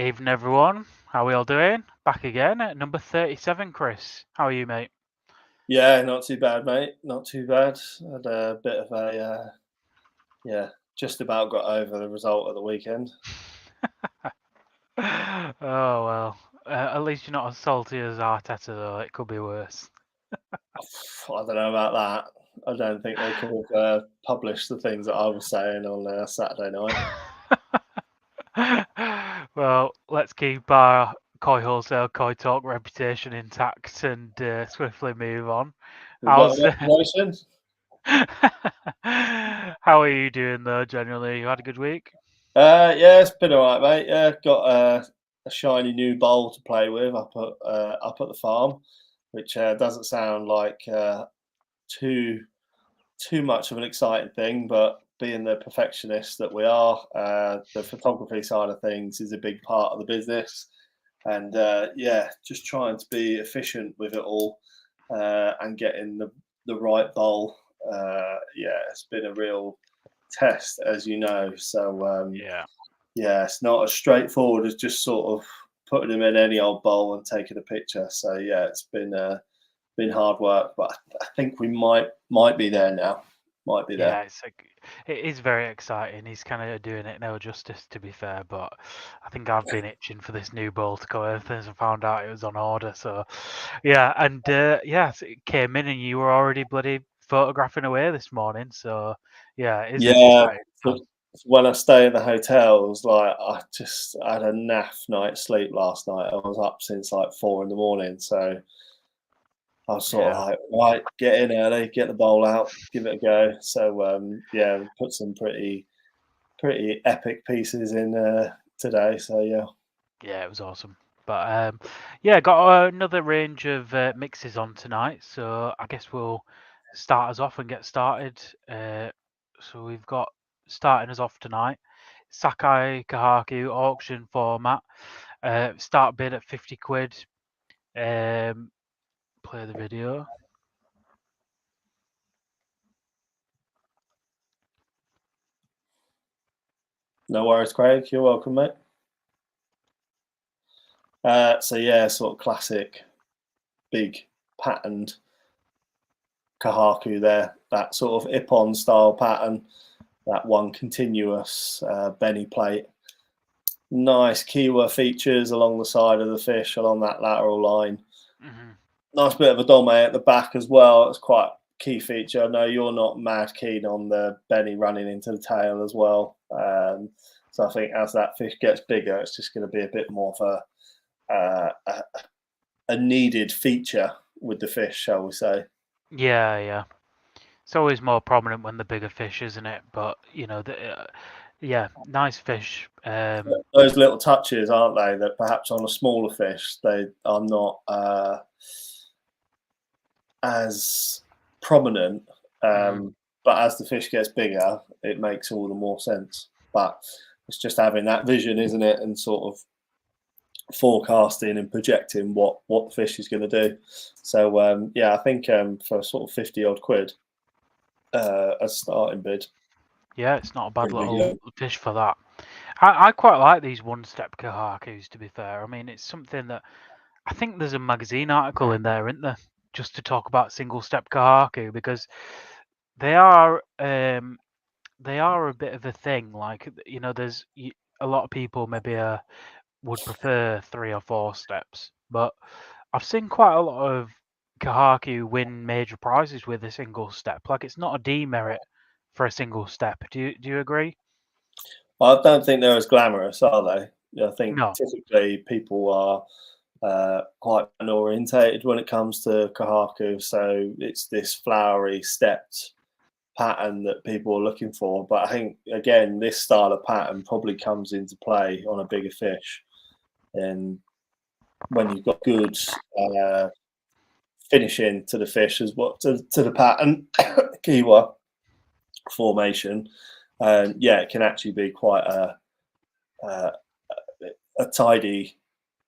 Evening, everyone. How are we all doing? Back again at number 37, Chris. How are you, mate? Yeah, not too bad, mate. Not too bad. Had a bit of just about got over the result of the weekend. Oh, well. At least you're not as salty as Arteta, though. It could be worse. I don't know about that. I don't think they could have published the things that I was saying on Saturday night. Well, let's keep our Wholesale Talk reputation intact and swiftly move on. We've got How's a reputation. How are you doing, though, generally? You had a good week? Yeah, it's been all right, mate. Yeah, got a shiny new bowl to play with up at the farm, which doesn't sound like too too much of an exciting thing, but being the perfectionist that we are, the photography side of things is a big part of the business. And just trying to be efficient with it all and getting the right bowl. It's been a real test, as you know. So, it's not as straightforward as just sort of putting them in any old bowl and taking a picture. So, it's been hard work, but I think we might be there now. Might be there. Yeah, it is very exciting. He's kind of doing it no justice, to be fair, but I think I've been itching for this new bowl to come in since I found out it was on order. So, yeah, and so it came in and you were already bloody photographing away this morning. So, yeah, it is an Yeah, exciting but time. when I stay in the hotels, like I had a naff night's sleep last night. I was up since like 4 in the morning, so I was sort of Yeah. like, right, get in early, get the bowl out, give it a go. So we put some pretty epic pieces in today. So yeah. Yeah, it was awesome. But got another range of mixes on tonight, so I guess we'll start us off and get started. So we've got starting us off tonight, Sakai Kohaku auction format. Start bid at 50 quid. Play the video. No worries, Craig. You're welcome, mate. Sort of classic, big patterned Kohaku there. That sort of Ippon style pattern. That one continuous Beni plate. Nice Kiwa features along the side of the fish, along that lateral line. Mm-hmm. Nice bit of a dome at the back as well. It's quite a key feature. I know you're not mad keen on the Beni running into the tail as well. So I think as that fish gets bigger, it's just going to be a bit more of a needed feature with the fish, shall we say. Yeah. It's always more prominent when the bigger fish, isn't it? But nice fish. Those little touches, aren't they, that perhaps on a smaller fish they are not as prominent. But as the fish gets bigger, it makes all the more sense. But it's just having that vision, isn't it, and sort of forecasting and projecting what the fish is going to do. So I think for sort of 50 odd quid a starting bid. Yeah, it's not a bad Pretty little good. fish for that. I quite like these one-step Kohakus, to be fair. I mean, it's something that I think there's a magazine article in there, isn't there, just to talk about single-step Kohaku, because they are a bit of a thing. Like, there's a lot of people maybe would prefer 3 or 4 steps, but I've seen quite a lot of Kohaku win major prizes with a single step. Like, it's not a demerit for a single step. Do you agree? I don't think they're as glamorous, are they? I think No. typically people are quite orientated when it comes to Kohaku, so it's this flowery stepped pattern that people are looking for. But I think again, this style of pattern probably comes into play on a bigger fish, and when you've got good finishing to the fish as well to the pattern kiwa formation, it can actually be quite a tidy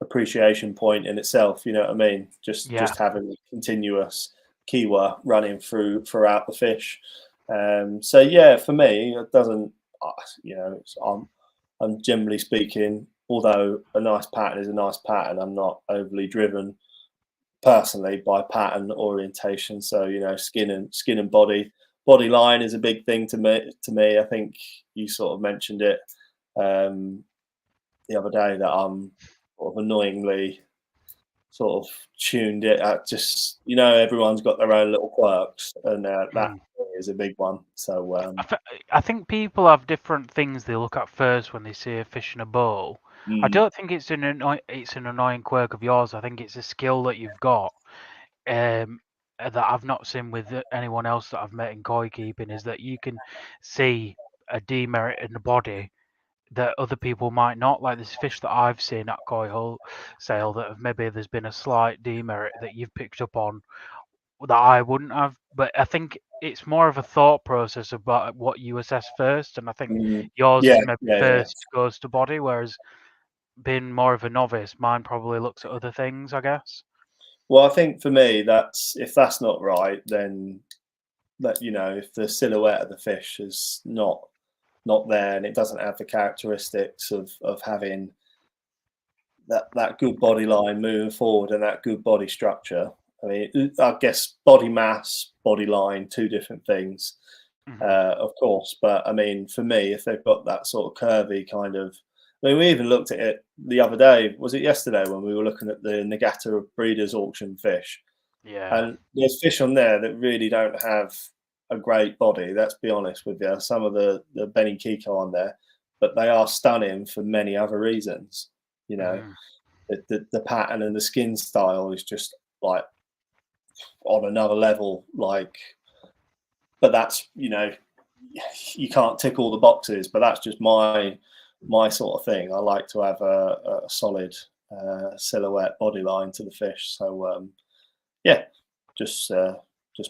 appreciation point in itself. You know what I mean? Just having a continuous kiwa running throughout the fish. For me, it doesn't. I'm generally speaking although a nice pattern is a nice pattern, I'm not overly driven personally by pattern orientation. So skin and body line is a big thing to me. I think you sort of mentioned it the other day that I'm sort of annoyingly sort of tuned it at just everyone's got their own little quirks, and that is a big one. So I think people have different things they look at first when they see a fish in a bowl. I don't think it's an annoying quirk of yours. I think it's a skill that you've got that I've not seen with anyone else that I've met in koi keeping, is that you can see a demerit in the body that other people might not. Like this fish that I've seen at Koi Wholesale that have, maybe there's been a slight demerit that you've picked up on that I wouldn't have. But I think it's more of a thought process about what you assess first, and I think yours yeah, is maybe first goes to body, whereas being more of a novice, mine probably looks at other things, I guess. Well, I think for me, if that's not right, then that if the silhouette of the fish is not there and it doesn't have the characteristics of having that good body line moving forward and that good body structure. I mean, I guess body mass, body line, two different things, of course. But I mean, for me, if they've got that sort of curvy kind of, I mean, we even looked at it the other day. Was it yesterday when we were looking at the Nagata Breeders' Auction fish? Yeah. And there's fish on there that really don't have a great body. Let's be honest with you. Some of the Beni Kiko on there, but they are stunning for many other reasons. The pattern and the skin style is just like on another level. Like, but that's you can't tick all the boxes. But that's just my sort of thing. I like to have a solid silhouette body line to the fish. So yeah, just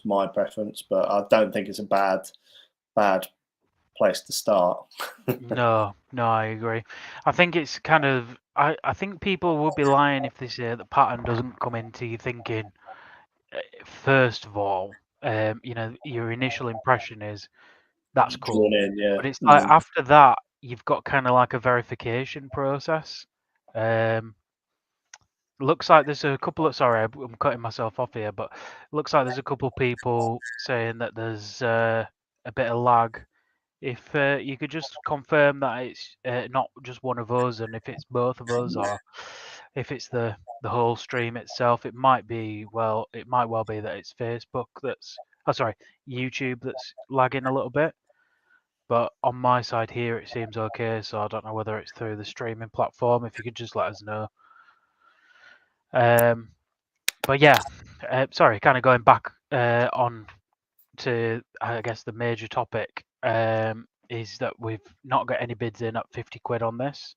my preference, but I don't think it's a bad place to start. No, I agree. I think it's kind of I think people would be lying if they say the pattern doesn't come into you thinking first of all, your initial impression is that's Drawn cool. in, yeah. But it's like after that you've got kind of like a verification process. Looks like there's a couple of, sorry, I'm cutting myself off here, but looks like there's a couple of people saying that there's a bit of lag. If you could just confirm that it's not just one of us, and if it's both of us, or if it's the whole stream itself, it might well be that it's Facebook YouTube that's lagging a little bit. But on my side here, it seems okay, so I don't know whether it's through the streaming platform. If you could just let us know. But yeah, sorry, kind of going back on to, I guess, the major topic is that we've not got any bids in at 50 quid on this.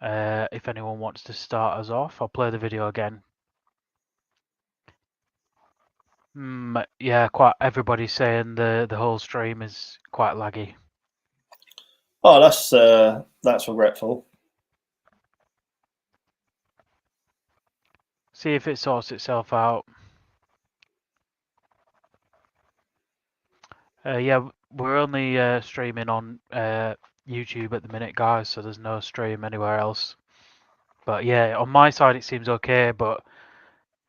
If anyone wants to start us off, I'll play the video again. Yeah, quite everybody's saying the whole stream is quite laggy. Oh, that's regretful. See if it sorts itself out. Yeah, we're only streaming on YouTube at the minute, guys, so there's no stream anywhere else. But yeah, on my side it seems okay, but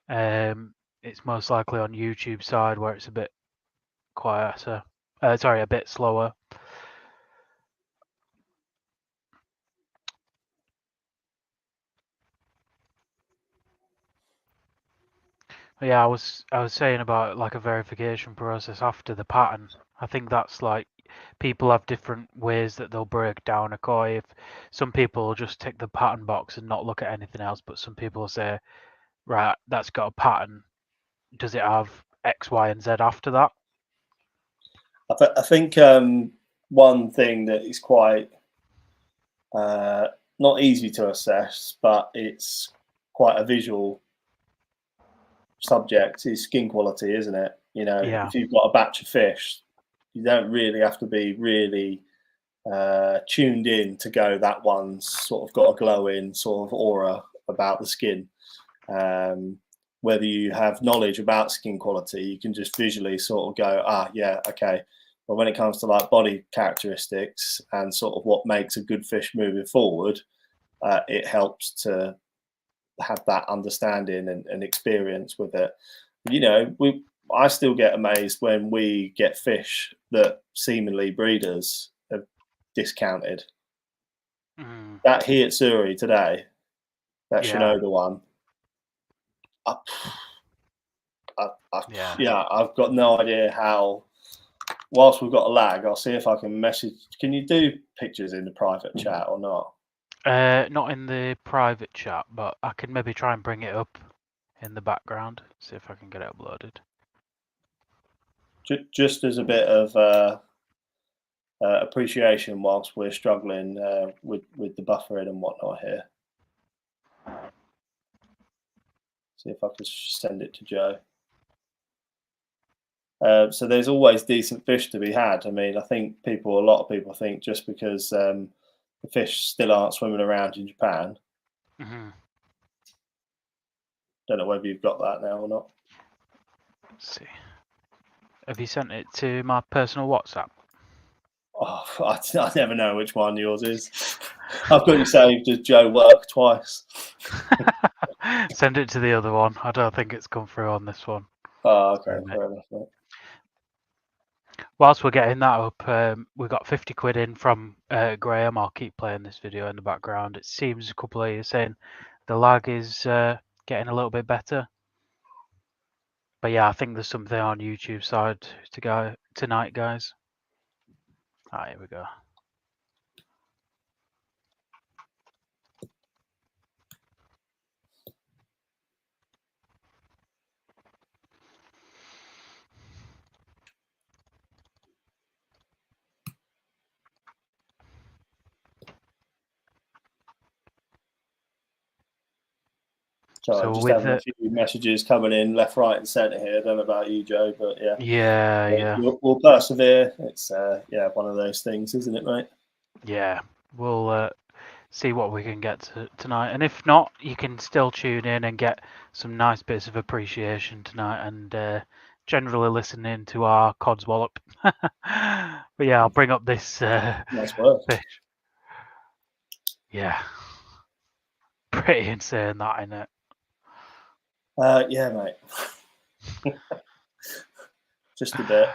it's most likely on YouTube side where it's a bit quieter. A bit slower. But yeah, I was saying about like a verification process after the pattern. I think that's like people have different ways that they'll break down a koi. If some people will just tick the pattern box and not look at anything else, but some people will say, right, that's got a pattern. Does it have X, Y, and Z after that? I think one thing that is quite not easy to assess, but it's quite a visual subject is skin quality, isn't it? Yeah. If you've got a batch of fish, you don't really have to be really tuned in to go, that one's sort of got a glowing sort of aura about the skin. Whether you have knowledge about skin quality, you can just visually sort of go, yeah, okay, But when it comes to like body characteristics and sort of what makes a good fish moving forward, it helps to have that understanding and experience with it. I still get amazed when we get fish that seemingly breeders have discounted. That Utsuri today, that Shinoda one, I've got no idea how. Whilst we've got a lag, I'll see if I can message. Can you do pictures in the private chat or not? Not in the private chat, but I can maybe try and bring it up in the background. See if I can get it uploaded. Just as a bit of appreciation whilst we're struggling with the buffering and whatnot here. See if I can send it to Joe. So there's always decent fish to be had. I mean, I think a lot of people think just because the fish still aren't swimming around in Japan. Don't know whether you've got that now or not. Let's see. Have you sent it to my personal WhatsApp? Oh, I never know which one yours is. I've got you saved as Joe Work twice. Send it to the other one. I don't think it's come through on this one. Oh, okay, fair enough, mate. Whilst we're getting that up, we got 50 quid in from Graham. I'll keep playing this video in the background. It seems a couple of you saying the lag is getting a little bit better. But yeah, I think there's something on YouTube side to go tonight, guys. Ah, here we go. So I'm just having a few messages coming in left, right, and centre here. I don't know about you, Joe, but yeah. Yeah. We'll persevere. It's one of those things, isn't it, mate? Yeah, we'll see what we can get tonight, and if not, you can still tune in and get some nice bits of appreciation tonight, and generally listening to our codswallop. But yeah, I'll bring up this Nice work. fish. Yeah, pretty insane that, isn't it? Yeah, mate. Just a bit.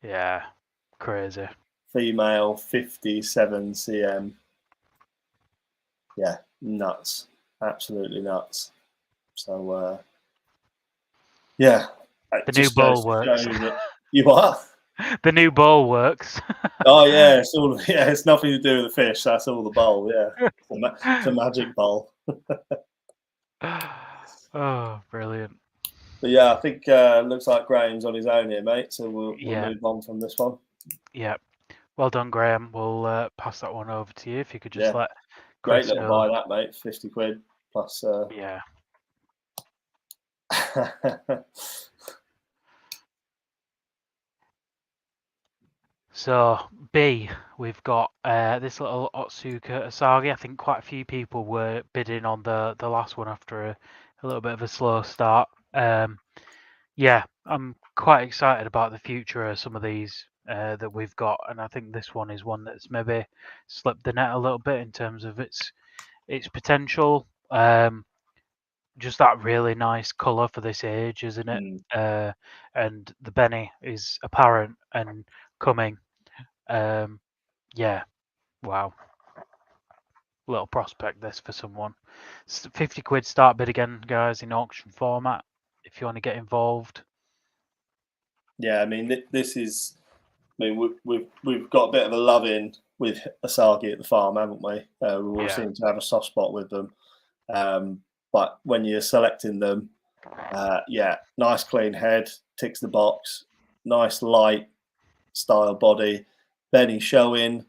Yeah, crazy. Female, 57 cm. Yeah, nuts. Absolutely nuts. So, yeah. The new bowl works. You what? The new bowl works. Oh yeah, it's nothing to do with the fish. That's all the bowl. Yeah, it's a magic bowl. Oh, brilliant. But yeah, I think looks like Graham's on his own here, mate. So we'll move on from this one. Yeah, well done, Graham. We'll pass that one over to you. If you could just let Chris great little buy that, mate. 50 quid plus. Yeah. So B, we've got this little Otsuka Asagi. I think quite a few people were bidding on the last one after a little bit of a slow start. Yeah, I'm quite excited about the future of some of these that we've got, and I think this one is one that's maybe slipped the net a little bit in terms of its potential. Just that really nice colour for this age, isn't it? And the Beni is apparent and coming. Yeah, wow. Little prospect this for someone. 50 quid start bid again, guys, in auction format if you want to get involved. Yeah, I mean, this is. I mean, we've got a bit of a love in with Asagi at the farm, haven't we? We all seem to have a soft spot with them. But when you're selecting them, nice clean head, ticks the box, nice light style body, Beni showing.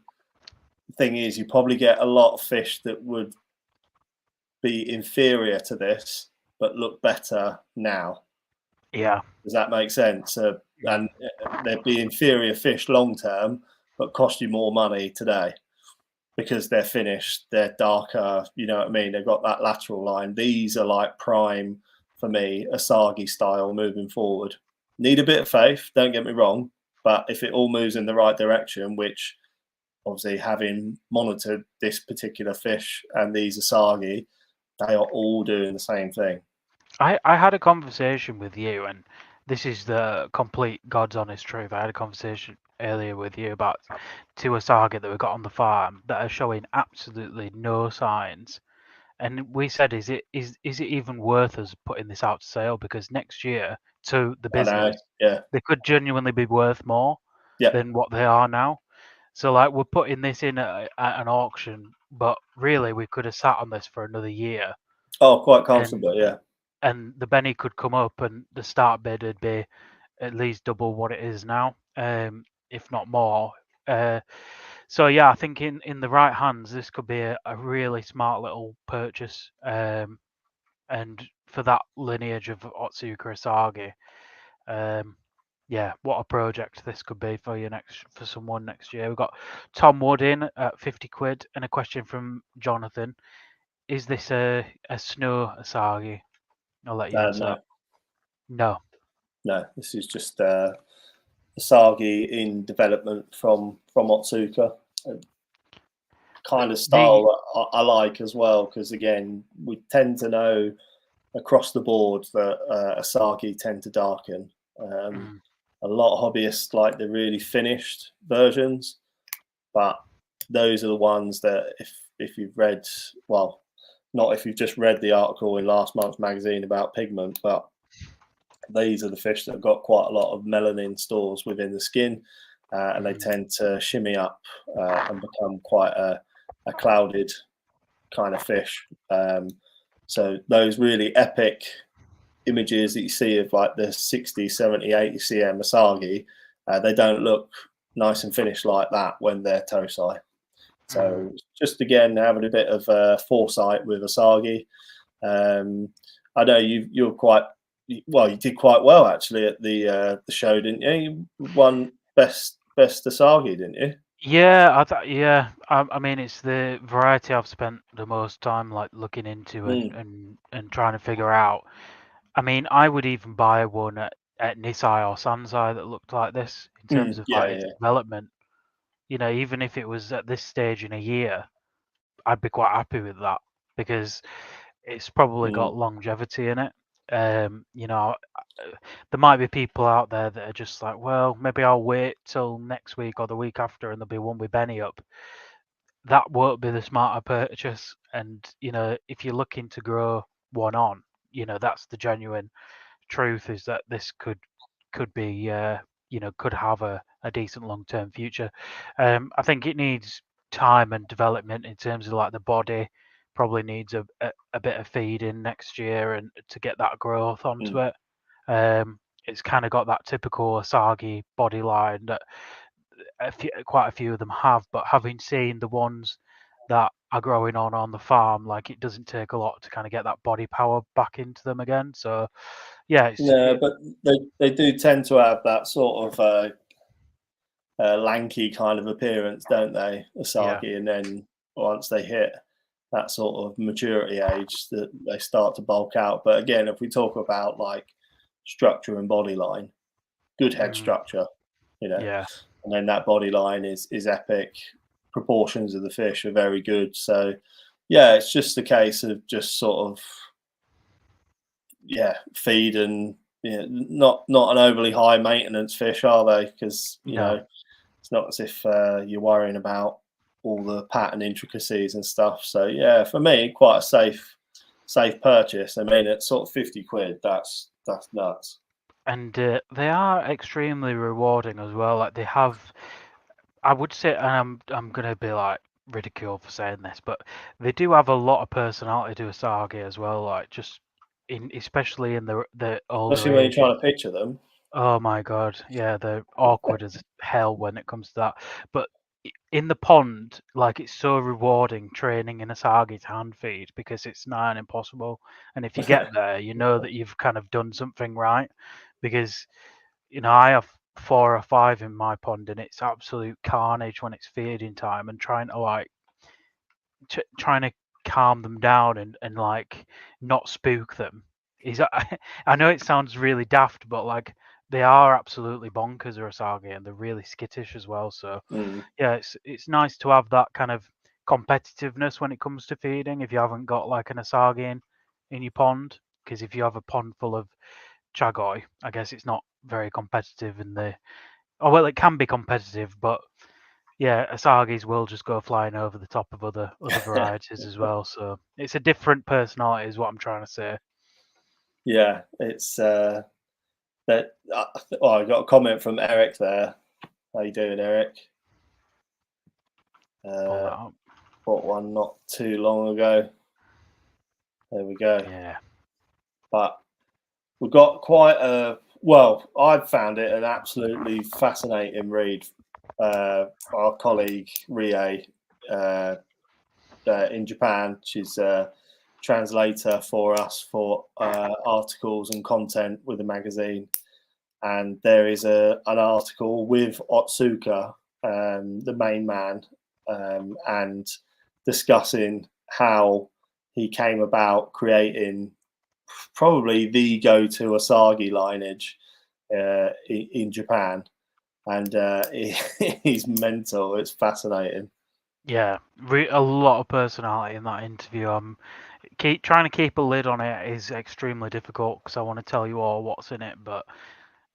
The thing is, you probably get a lot of fish that would be inferior to this, but look better now. Yeah. Does that make sense? And they'd be inferior fish long term, but cost you more money today because they're finished, they're darker. You know what I mean? They've got that lateral line. These are like prime for me, Asagi style moving forward. Need a bit of faith, don't get me wrong, But if it all moves in the right direction, which obviously having monitored this particular fish and these Asagi, they are all doing the same thing. I had a conversation with you, and this is the complete God's honest truth. I had a conversation earlier with you about two Asagi that we got on the farm that are showing absolutely no signs. And we said, is it even worth us putting this out to sale? Because next year, to the I know, business, yeah, they could genuinely be worth more yeah. than what they are now. So like we're putting this in at an auction, but really we could have sat on this for another year, Oh, quite and comfortable, yeah. and the Benny could come up, and the start bid would be at least double what it is now, if not more. So yeah, I think in the right hands, this could be a really smart little purchase. And for that lineage of Otsuka Asagi, yeah, what a project this could be for someone next year. We've got Tom Wood in at 50 quid, and a question from Jonathan: is this a snow Asagi? I'll let you answer No, that. no. This is just Asagi in development from Otsuka. Kind of style that I like as well, because again, we tend to know across the board that Asagi tend to darken. A lot of hobbyists like the really finished versions, but those are the ones that if you've read, well, not if you've just read the article in last month's magazine about pigment, but these are the fish that have got quite a lot of melanin stores within the skin, and they tend to shimmy up and become quite a clouded kind of fish. So those really epic images that you see of like the 60, 70, 80 cm Asagi, they don't look nice and finished like that when they're Tosai. So just again having a bit of foresight with Asagi. I know you're quite well. You did quite well actually at the show, didn't you? You won best Asagi, didn't you? Yeah, I mean, it's the variety I've spent the most time like looking into and trying to figure out. I mean, I would even buy one at Nisai or Sansai that looked like this in terms of like its Yeah. development. You know, even if it was at this stage in a year, I'd be quite happy with that because it's probably got longevity in it. You know, there might be people out there that are just like, well, maybe I'll wait till next week or the week after, and there'll be one with Benny up. That won't be the smarter purchase. And you know, if you're looking to grow one on, you know, that's the genuine truth, is that this could be you know, could have a decent long term future. I think it needs time and development in terms of like the body. Probably needs a bit of feeding next year and to get that growth onto it. It's kind of got that typical Asagi body line that quite a few of them have, but having seen the ones that are growing on the farm, like it doesn't take a lot to kind of get that body power back into them again. So yeah, No, but they do tend to have that sort of lanky kind of appearance, don't they, yeah. Asagi? And then once they hit that sort of maturity age, that they start to bulk out. But again, if we talk about like structure and body line, good head structure, you know, Yeah. and then that body line is epic. Proportions of the fish are very good. So yeah, it's just a case of just sort of feed and not an overly high maintenance fish, are they? Because you No. know it's not as if you're worrying about all the pattern intricacies and stuff. So yeah, for me, quite a safe purchase. I mean, at sort of 50 quid, that's nuts. And they are extremely rewarding as well. Like they have, I would say, and I'm gonna be like ridiculed for saying this, but they do have a lot of personality to Asagi as well. Like just especially in the older Especially when you're ages. trying to picture them. Oh my god, yeah, they're awkward as hell when it comes to that. But in the pond, like it's so rewarding training in Asagi's hand feed because it's nigh on impossible. And if you get there, you know that you've kind of done something right. Because, you know, I have 4 or 5 in my pond and it's absolute carnage when it's feeding time and trying to like trying to calm them down and like not spook them. Is I know it sounds really daft, but like they are absolutely bonkers, are Asagi, and they're really skittish as well. So yeah, it's nice to have that kind of competitiveness when it comes to feeding. If you haven't got like an Asagi in your pond, because if you have a pond full of Chagoi, I guess it's not very competitive in the. Oh well, it can be competitive, but yeah, Asagis will just go flying over the top of other varieties as well. So it's a different personality, is what I'm trying to say. Yeah, it's that. Oh, I got a comment from Eric there. How you doing, Eric? Pull that up. Bought one not too long ago. There we go. Yeah. But we've got quite a well. I've found it an absolutely fascinating read. Our colleague Rie in Japan, she's a translator for us for articles and content with the magazine. And there is an article with Otsuka, the main man, and discussing how he came about creating probably the go-to Asagi lineage in Japan, and he's mental. It's fascinating. Yeah, a lot of personality in that interview. Trying to keep a lid on it is extremely difficult because I want to tell you all what's in it. But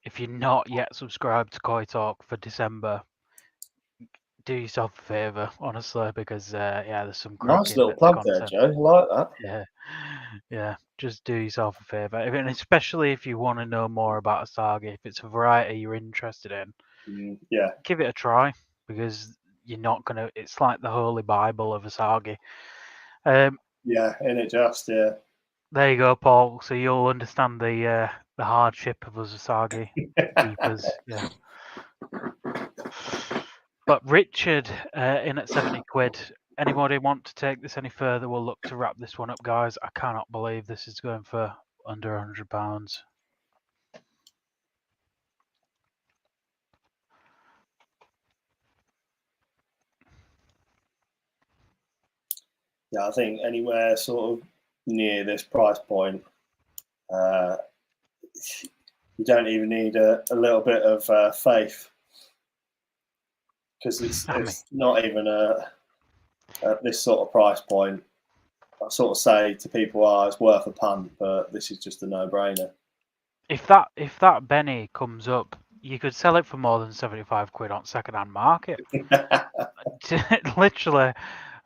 if you're not yet subscribed to Koi Talk for December, do yourself a favour, honestly, because yeah, there's some Nice cracking little bits of plug there, content. Joe. I like that. Yeah, yeah, just do yourself a favour, and especially if you want to know more about Asagi, if it's a variety you're interested in, Yeah, give it a try because you're not gonna. It's like the holy bible of Asagi. yeah, and it just yeah. There you go, Paul. So you'll understand the hardship of us Asagi keepers. Yeah. But Richard in at 70 quid. Anybody want to take this any further? We'll look to wrap this one up, guys. I cannot believe this is going for under £100. Yeah, I think anywhere sort of near this price point, you don't even need a little bit of faith because it's not even at this sort of price point. I sort of say to people, "Oh, it's worth a punt," but this is just a no-brainer. If that Beni comes up, you could sell it for more than 75 quid on second-hand market. Literally.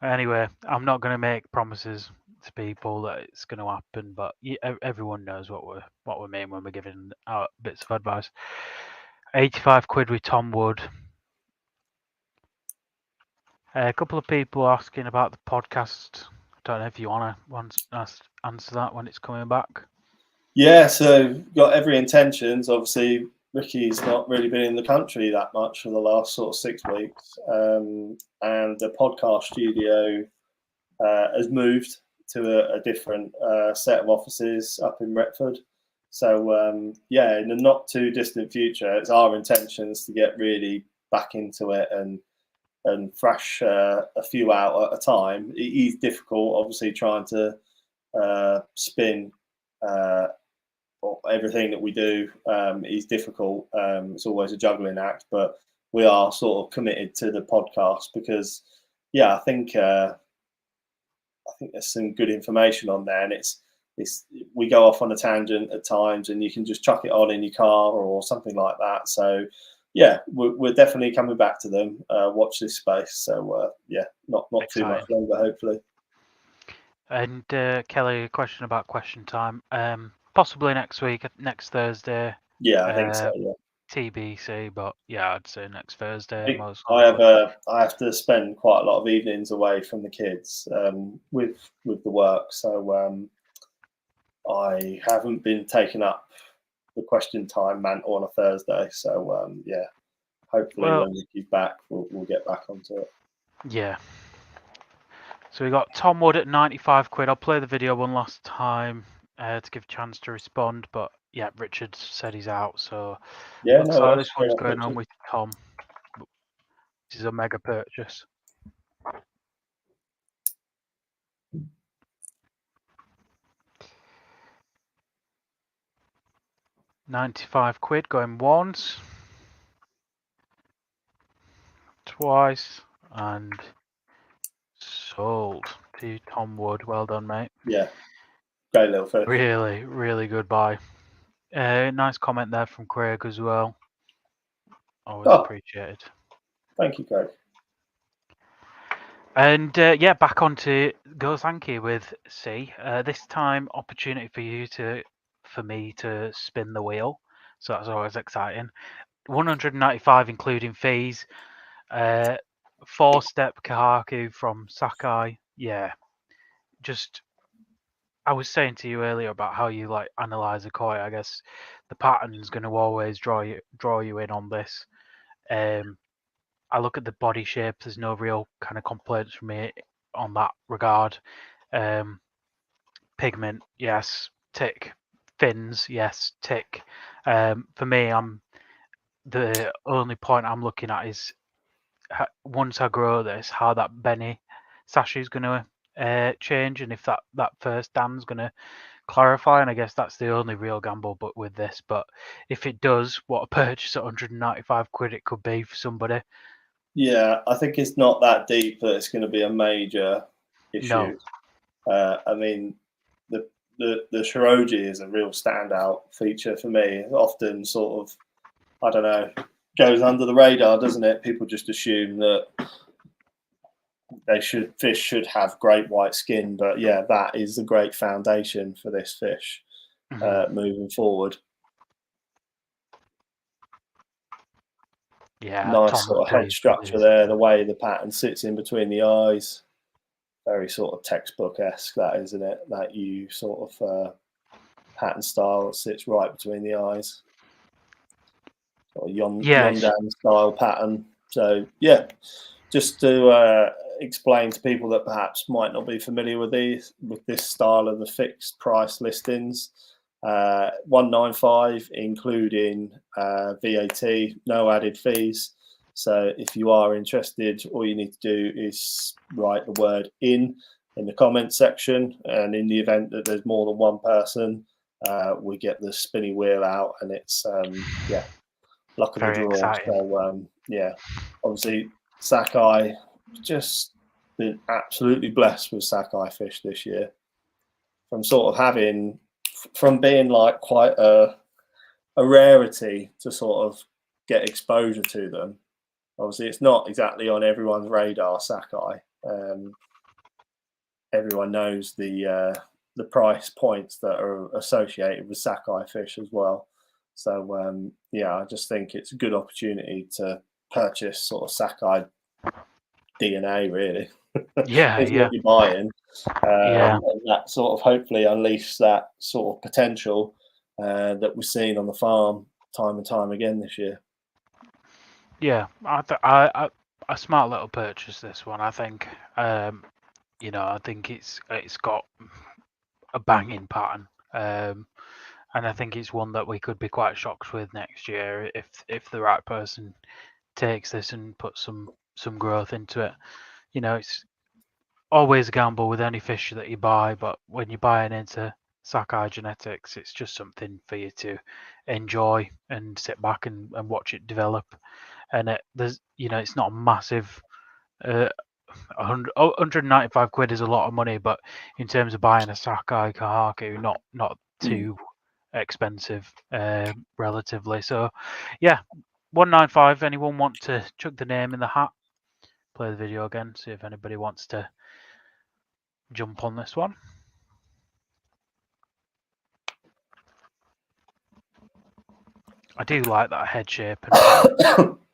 Anyway, I'm not going to make promises to people that it's going to happen, but everyone knows what we mean when we're giving out bits of advice. 85 quid with Tom Wood. A couple of people asking about the podcast. I don't know if you want to answer that when it's coming back. Yeah, so got every intentions. Obviously, Ricky's not really been in the country that much for the last sort of 6 weeks, and the podcast studio has moved to a different set of offices up in Retford. So yeah, in the not too distant future, it's our intentions to get really back into it and thrash a few out at a time. It is difficult, obviously, trying to spin everything that we do is difficult. It's always a juggling act, but we are sort of committed to the podcast because, yeah, I think there's some good information on there, and it's we go off on a tangent at times, and you can just chuck it on in your car or something like that. So yeah, we're definitely coming back to them. Watch this space. So yeah, not too much longer, hopefully. And Kelly, a question about question time. Possibly next week, next Thursday. Yeah, I think so. Yeah. TBC, but yeah, I'd say next Thursday most I likely. I have to spend quite a lot of evenings away from the kids with the work, so I haven't been taking up the question time mantle on a Thursday. So yeah, hopefully when Ricky's back, we'll get back onto it. Yeah. So we got Tom Wood at 95 quid. I'll play the video one last time to give a chance to respond, but yeah, Richard said he's out, so yeah, looks like this one's going on with Tom. This is a mega purchase. £95 going once, twice, and sold to Tom Wood. Well done, mate. Yeah, great little fish. Really, really good buy. Nice comment there from Craig as well. Always appreciated. Thank you, Craig. And back onto Go Sanke with C. This time, opportunity for me to spin the wheel. So that's always exciting. 195 including fees. 4-step Kohaku from Sakai. Yeah, just I was saying to you earlier about how you like analyze a koi. I guess the pattern's going to always draw you in on this. I look at the body shape. There's no real kind of complaints from me on that regard. Pigment, yes, tick. Fins, yes, tick. For me, the only point I'm looking at is once I grow this, how that Beni sashi is going to change, and if that first dan's going to clarify. And I guess that's the only real gamble, but with this. But if it does, what a purchase at £195 it could be for somebody. Yeah, I think it's not that deep that it's going to be a major issue. No. I mean, the Shiroji is a real standout feature for me. Often, sort of, I don't know, goes under the radar, doesn't it? People just assume that fish should have great white skin, but yeah, that is the great foundation for this fish moving forward. Yeah, nice sort of head structure there. The way the pattern sits in between the eyes, very sort of textbook-esque, that isn't it? That you sort of pattern style that sits right between the eyes, sort of Yondan style pattern. So yeah, just to explain to people that perhaps might not be familiar with this style of the fixed price listings. 195 including VAT, no added fees. So if you are interested, all you need to do is write the word in the comments section, and in the event that there's more than one person, we get the spinny wheel out, and it's luck of the draw. Exciting. So obviously Sakai, just been absolutely blessed with Sakai fish this year. From being like quite a rarity to sort of get exposure to them. Obviously, it's not exactly on everyone's radar, Sakai. Everyone knows the price points that are associated with Sakai fish as well. So I just think it's a good opportunity to purchase sort of Sakai DNA, really. Yeah, is what you're buying. And that sort of hopefully unleash that sort of potential that we've seen on the farm time and time again this year. Yeah, I a smart little purchase, this one. I think, I think it's got a banging pattern, and I think it's one that we could be quite shocked with next year if the right person takes this and puts some growth into it. It's always a gamble with any fish that you buy, but when you're buying into Sakai genetics, it's just something for you to enjoy and sit back and watch it develop. And it's not a massive. 195 quid is a lot of money, but in terms of buying a Sakai Kohaku, not too expensive, relatively. So, yeah, 195. Anyone want to chuck the name in the hat? Play the video again, see if anybody wants to jump on this one. I do like that head shape.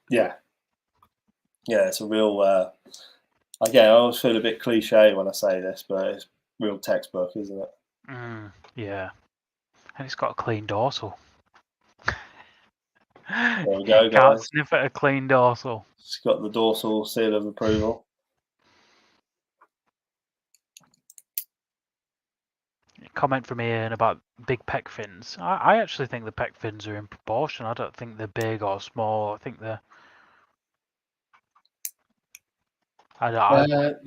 Yeah, it's a real. Again, I always feel a bit cliche when I say this, but it's real textbook, isn't it? Yeah, and it's got a clean dorsal. There we go, guys. Can't sniff at a clean dorsal. It's got the dorsal seal of approval. Comment from Ian about big pec fins. I actually think the pec fins are in proportion. I don't think they're big or small. I think they're. I'm in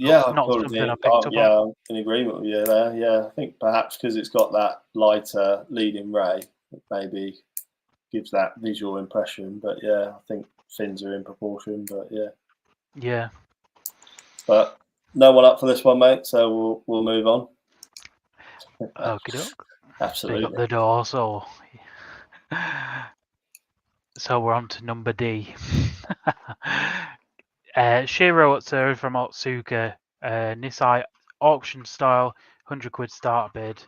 agreement with you there. Yeah, I think perhaps because it's got that lighter leading ray, maybe gives that visual impression. But yeah, I think fins are in proportion. But yeah, Yeah. but no one up for this one, mate. So we'll move on. Okie doke. They Absolutely. got the door, so we're on to number D. Shiro Utsuri from Otsuka, Nisai auction style, 100 quid start bid.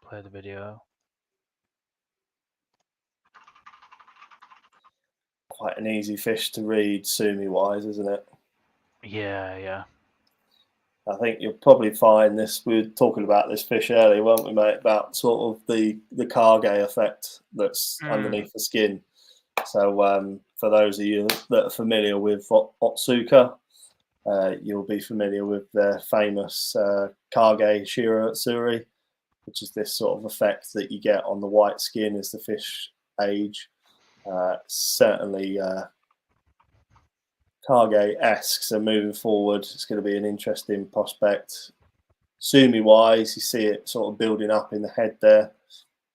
Play the video. Quite an easy fish to read, Sumi wise, isn't it? Yeah. I think you'll probably find this. We were talking about this fish earlier, weren't we, mate? About sort of the kage effect that's underneath the skin. So for those of you that are familiar with Otsuka, you'll be familiar with their famous kage Shiro Utsuri, which is this sort of effect that you get on the white skin as the fish age. Certainly kage-esque, so moving forward, it's going to be an interesting prospect. Sumi-wise, you see it sort of building up in the head there.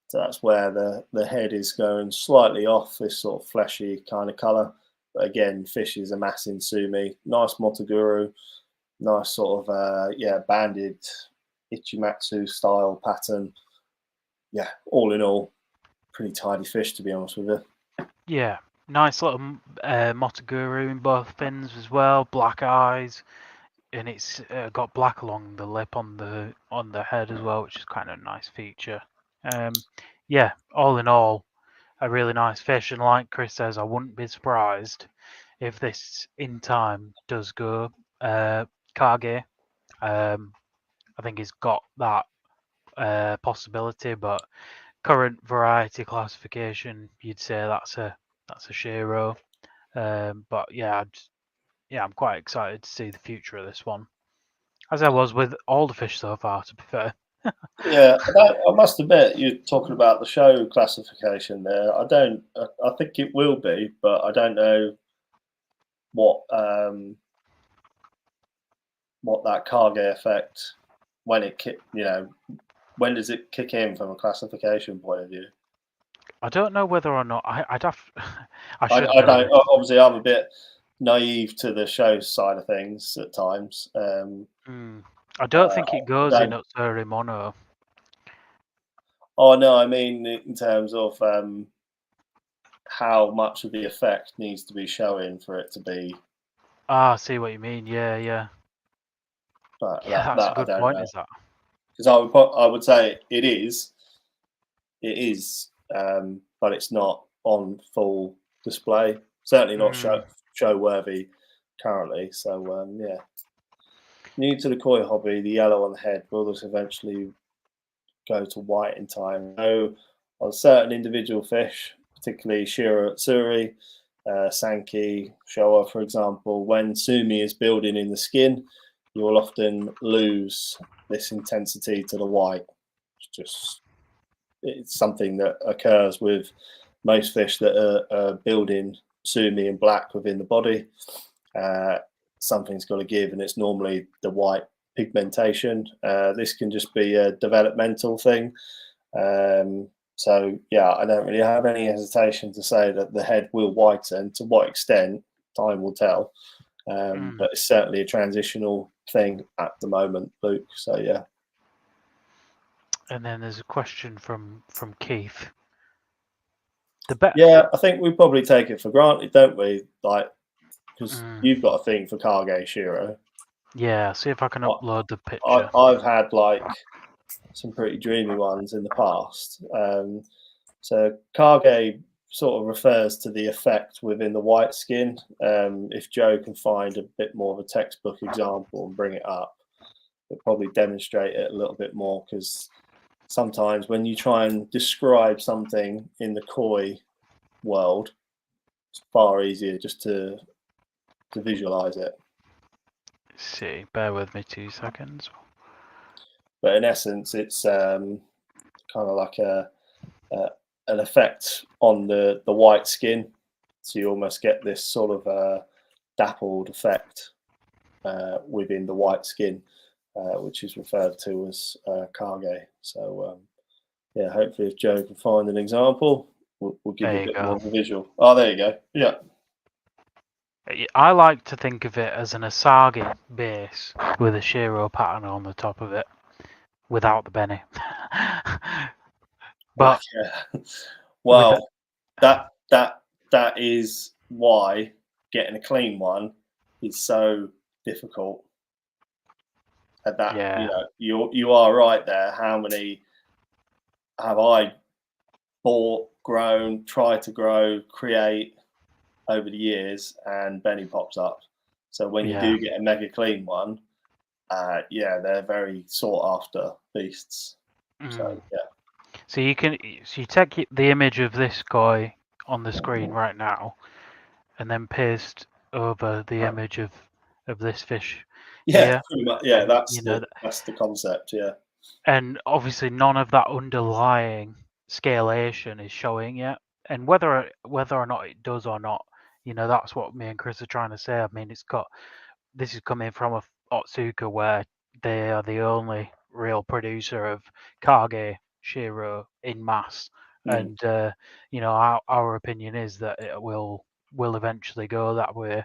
So that's where the head is going slightly off this sort of fleshy kind of colour. But again, fish is amassing sumi. Nice motoguru, nice sort of, banded Ichimatsu style pattern. Yeah, all in all, pretty tidy fish, to be honest with you. Yeah, nice little motoguru in both fins as well, black eyes, and it's got black along the lip on the head as well, which is kind of a nice feature. Yeah, all in all, a really nice fish, and like Chris says, I wouldn't be surprised if this in time does go kage. I think he's got that possibility, but current variety classification, you'd say that's a Shiro. But yeah, I'm quite excited to see the future of this one, as I was with all the fish so far. To be fair. Yeah, I must admit, you're talking about the show classification there. I don't. I think it will be, but I don't know what that kage effect when it when does it kick in from a classification point of view? I don't know whether or not I'd have. I I should don't. know this. Obviously, I'm a bit naive to the show side of things at times. I don't think it goes in don't. Utsuri Mono. Oh no, I mean in terms of how much of the effect needs to be showing for it to be. Ah, I see what you mean. Yeah. But Yeah, that's a that I good don't point. know, Is that? because I would say it is, but it's not on full display. Certainly not show worthy currently. So yeah, new to the koi hobby, the yellow on the head will this eventually go to white in time. So on certain individual fish, particularly Shiro Utsuri, Sanke, Showa, for example, when sumi is building in the skin, you will often lose this intensity to the white. It's something that occurs with most fish that are building sumi and black within the body. Something's got to give, and it's normally the white pigmentation. This can just be a developmental thing. So yeah, I don't really have any hesitation to say that the head will whiten. To what extent, time will tell. But it's certainly a transitional thing at the moment, Luke. So yeah. And then there's a question from Keith. Yeah, I think we probably take it for granted, don't we? Like, because you've got a thing for Kage Shiro. Yeah, see if I can upload the picture. I've had like some pretty dreamy ones in the past. So Kage sort of refers to the effect within the white skin. If Joe can find a bit more of a textbook example and bring it up, it'll probably demonstrate it a little bit more, because sometimes when you try and describe something in the koi world, it's far easier just to visualize it. Let's see, bear with me 2 seconds. But in essence, it's kind of like an effect on the white skin, so you almost get this sort of dappled effect within the white skin, which is referred to as kage. So yeah, hopefully if Joe can find an example, will give There you a you bit go. more of a visual. Oh, there you go. Yeah. I like to think of it as an Asagi base with a Shiro pattern on the top of it, without the Beni. But Yeah. with the, Well, that is why getting a clean one is so difficult. At that, yeah, you are right there. How many have I bought, grown, tried to grow, create over the years, and Benny pops up. So when you yeah. do get a mega clean one, yeah, they're very sought after beasts. So yeah, So you take the image of this guy on the screen right now, and then paste over the image of this fish yeah, here, pretty much. Yeah, and that's the concept. Yeah, and obviously none of that underlying scalation is showing yet. And whether or not it does or not, that's what me and Chris are trying to say. I mean, this is coming from a Otsuka where they are the only real producer of Kage Shiro in mass, and our opinion is that it will eventually go that way,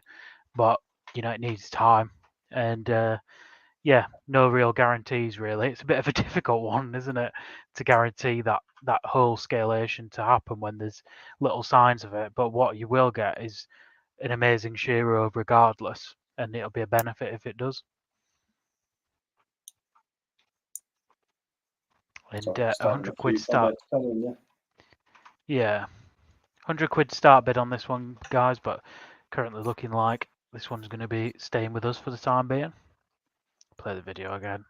but it needs time, and yeah, no real guarantees really. It's a bit of a difficult one, isn't it, to guarantee that whole scalation to happen when there's little signs of it. But what you will get is an amazing Shiro regardless, and it'll be a benefit if it does. And so just having a 100 quid few start. comments coming. Yeah. Yeah, 100 quid start bid on this one, guys. But currently looking like this one's going to be staying with us for the time being. Play the video again.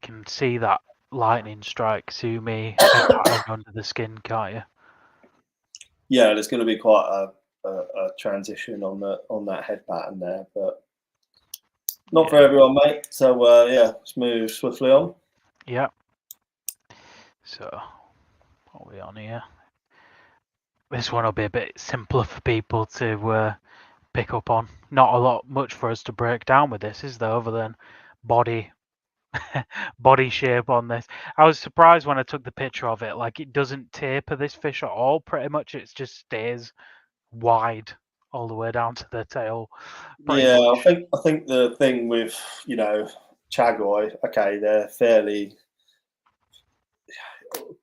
Can see that lightning strike Sumi head pattern under the skin, can't you? Yeah, there's going to be quite a transition on that head pattern there, but not for Yeah. everyone, mate. So yeah, let's move swiftly on. Yeah. So, what are we on here? This one will be a bit simpler for people to pick up on. Not much for us to break down with this, is there, other than body body shape on this. I was surprised when I took the picture of it. Like, it doesn't taper this fish at all. Pretty much, it just stays wide all the way down to the tail. Pretty Yeah, much. I think the thing with Chagoi, okay, they're fairly,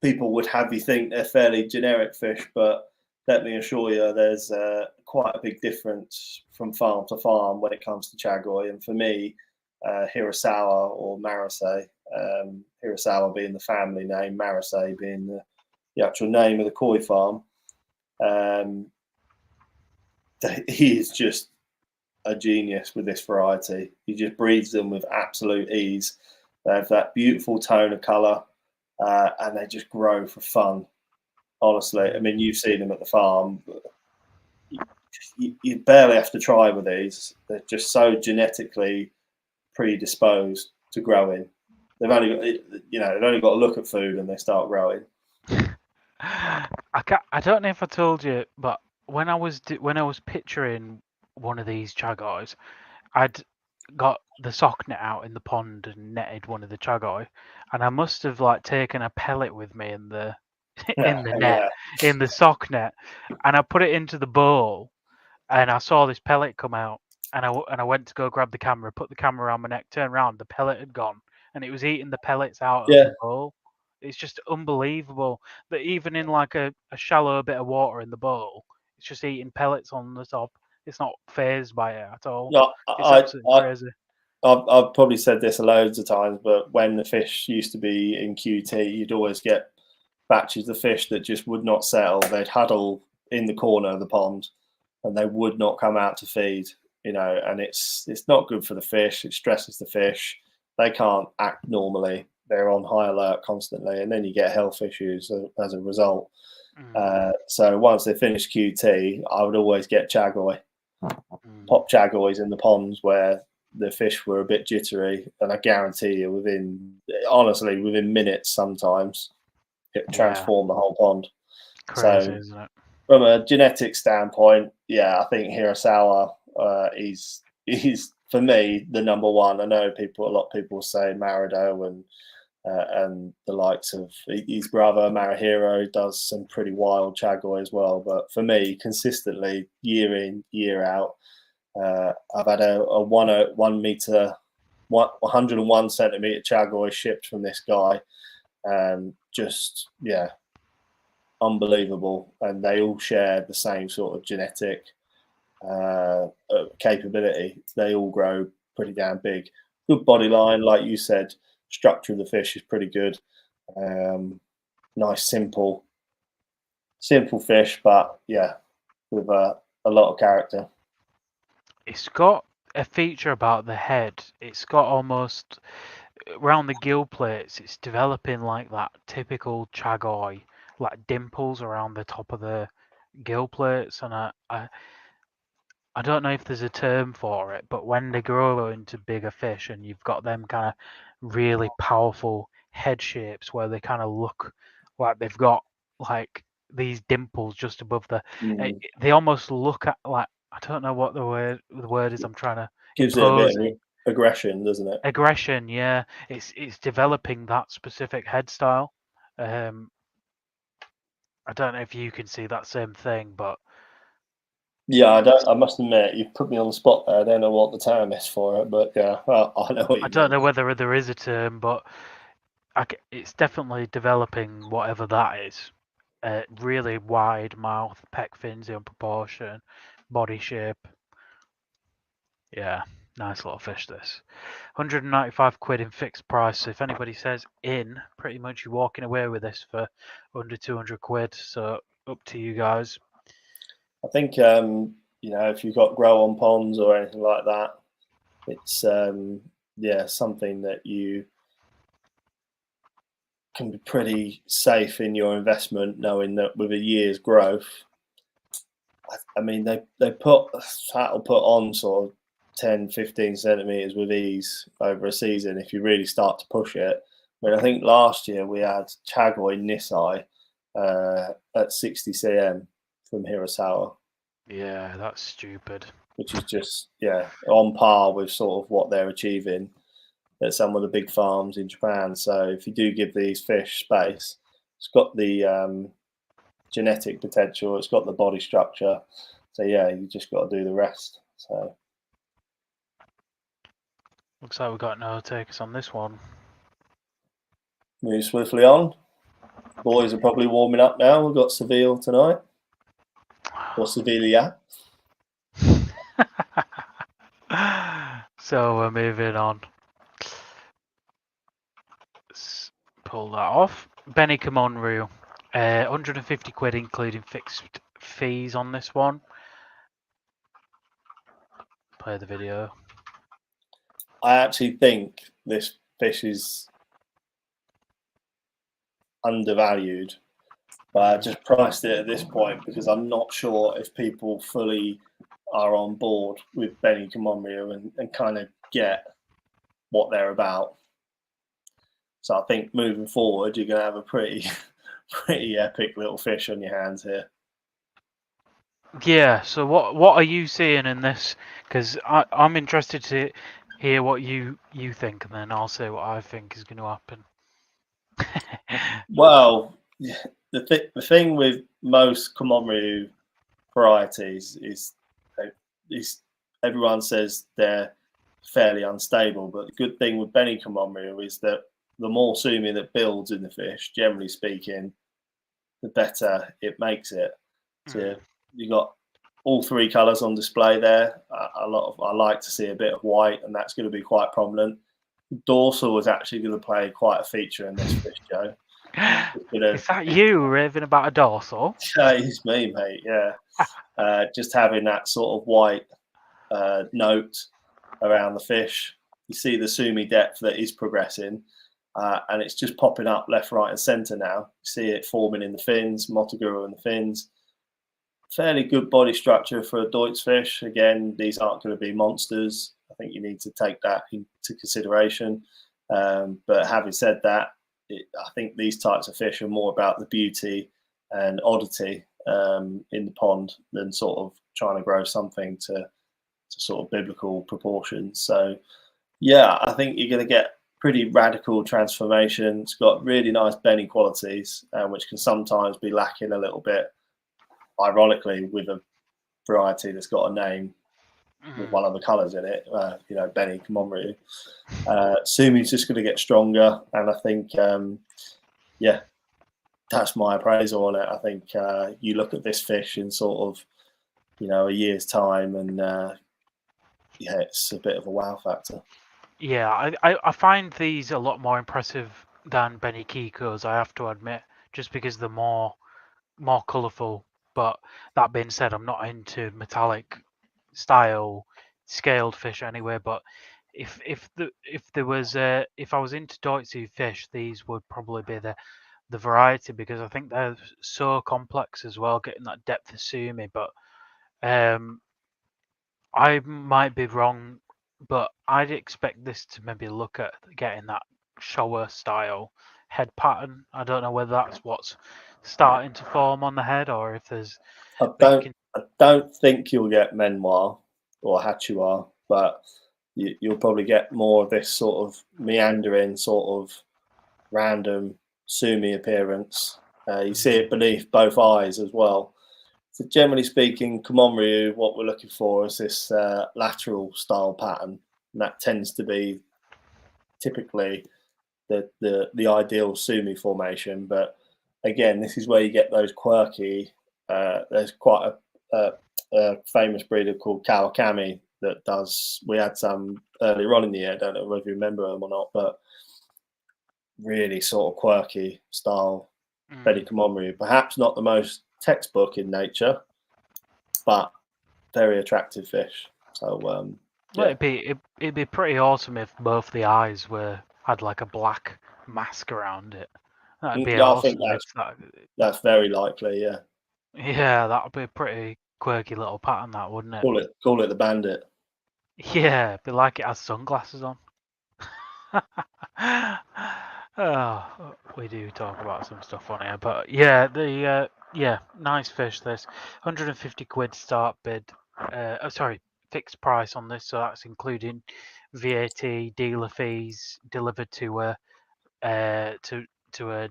people would have you think they're fairly generic fish, but let me assure you, there's quite a big difference from farm to farm when it comes to Chagoi. And for me, Hirasawa or Marase, Hirasawa being the family name, Marase being the actual name of the koi farm, he is just a genius with this variety. He just breeds them with absolute ease. They have that beautiful tone of colour, and they just grow for fun. Honestly, I mean, you've seen them at the farm. You barely have to try with these. They're just so genetically predisposed to growing. They've only got to look at food and they start growing. I don't know if I told you, but when I was picturing one of these Chagois, I'd got the sock net out in the pond and netted one of the Chagoi, and I must have like taken a pellet with me in the net, Yeah, in the sock net, and I put it into the bowl, and I saw this pellet come out, and I went to go grab the camera, put the camera around my neck, turned around, the pellet had gone, and it was eating the pellets out of yeah. the bowl. It's just unbelievable that even in like a shallow bit of water in the bowl, it's just eating pellets on the top. It's not phased by it at all. No, It's absolutely crazy. I've probably said this loads of times, but when the fish used to be in QT, you'd always get batches of fish that just would not settle. They'd huddle in the corner of the pond, and they would not come out to feed. And it's not good for the fish. It stresses the fish. They can't act normally. They're on high alert constantly, and then you get health issues as a result. So once they finish QT, I would always get Chagoi, pop Chagois in the ponds where the fish were a bit jittery, and I guarantee you, within minutes, sometimes it transformed the whole pond. Crazy, So isn't it? From a genetic standpoint, yeah, I think Hirasawa is for me the number one. I know a lot of people say Marido and the likes of his brother Marihiro does some pretty wild Chagoi as well. But for me, consistently year in year out, I've had a 1 meter, 101 centimeter Chagoi shipped from this guy, and just unbelievable. And they all share the same sort of genetic capability. They all grow pretty damn big. Good body line, like you said. Structure of the fish is pretty good. Nice, simple fish, but yeah, with a lot of character. It's got a feature about the head. It's got almost around the gill plates. It's developing like that typical Chagoi, like dimples around the top of the gill plates, and I don't know if there's a term for it, but when they grow into bigger fish and you've got them kind of really powerful head shapes where they kind of look like they've got like these dimples just above they almost look at like, I don't know what the word is I'm trying to Gives it a bit impose. of aggression, doesn't it? Aggression, yeah. It's developing that specific head style. I don't know if you can see that same thing, but Yeah, I must admit, you put me on the spot there. I don't know what the term is for it, but yeah, well, I know what you I don't mean. know whether there is a term, but it's definitely developing whatever that is. Really wide mouth, pec fins in proportion, body shape. Yeah, nice little fish this. 195 quid in fixed price. So if anybody says in, pretty much you're walking away with this for under 200 quid. So up to you guys. I think if you've got grow on ponds or anything like that, it's something that you can be pretty safe in your investment, knowing that with a year's growth, I mean that'll put on sort of 10, 15 centimeters with ease over a season if you really start to push it. I mean, I think last year we had Chagoi Nisai at 60 cm from Hirasawa. Yeah, that's stupid. Which is just on par with sort of what they're achieving at some of the big farms in Japan. So if you do give these fish space, it's got the genetic potential, it's got the body structure. So yeah, you just got to do the rest. So Looks like we've got no takers on this one. move swiftly on. Boys are probably warming up now. We've got Seville tonight, or Sevilla. So we're moving on. Let's pull that off. Beni Kumonryu. 150 quid including fixed fees on this one. Play the video. I actually think this fish is undervalued, but I just priced it at this point because I'm not sure if people fully are on board with Beni Kumonryu and kind of get what they're about. So I think moving forward, you're going to have a pretty epic little fish on your hands here. Yeah. So what are you seeing in this? Because I'm interested to hear what you think, and then I'll say what I think is going to happen. Well, the thing with most Kumonryu varieties is everyone says they're fairly unstable, but the good thing with Beni Kumonryu is that the more sumi that builds in the fish, generally speaking, the better it makes it. So you got all three colours on display there. I like to see a bit of white, and that's going to be quite prominent. Dorsal is actually going to play quite a feature in this fish, Joe. Is that you raving about a dorsal? It's me, mate. Yeah, just having that sort of white note around the fish. You see the sumi depth that is progressing, and it's just popping up left, right, and centre now. You see it forming in the fins, Motoguru in the fins. Fairly good body structure for a Deutz fish. Again, these aren't going to be monsters. I think you need to take that into consideration. But having said that, I think these types of fish are more about the beauty and oddity in the pond than sort of trying to grow something to sort of biblical proportions. So yeah, I think you're going to get pretty radical transformation. It's got really nice Beni qualities, which can sometimes be lacking a little bit, ironically, with a variety that's got a name with one of the colours in it, Beni Kumonryu. Sumi's just going to get stronger, and I think, that's my appraisal on it. I think you look at this fish in sort of, a year's time, and it's a bit of a wow factor. Yeah, I find these a lot more impressive than Beni Kiko's, I have to admit, just because they're more colourful. But that being said, I'm not into metallic style scaled fish anyway. But if I was into Doitsu fish, these would probably be the variety, because I think they're so complex as well, getting that depth of sumi. But I might be wrong, but I'd expect this to maybe look at getting that Showa style head pattern. I don't know whether that's what's starting to form on the head, or if there's. I don't think you'll get Menwa or Hachiwa, but you'll probably get more of this sort of meandering, sort of random sumi appearance. You see it beneath both eyes as well. So generally speaking, Kumonryu, what we're looking for is this lateral style pattern, and that tends to be typically the ideal sumi formation. But again, this is where you get those quirky. There's quite a famous breeder called Kawakami that does. We had some earlier on in the year. I don't know whether you remember them or not, but really sort of quirky style Beni Kumonryu. Perhaps not the most textbook in nature, but very attractive fish. So well, it'd be pretty awesome if both the eyes had like a black mask around it. That'd be awesome. I think that's very likely. Yeah. Yeah, that'd be a pretty quirky little pattern, that, wouldn't it? Call it the bandit. Yeah, be like it has sunglasses on. Oh, we do talk about some stuff on here, but yeah, nice fish. This 150 quid start bid. Fixed price on this, so that's including VAT, dealer fees, delivered to a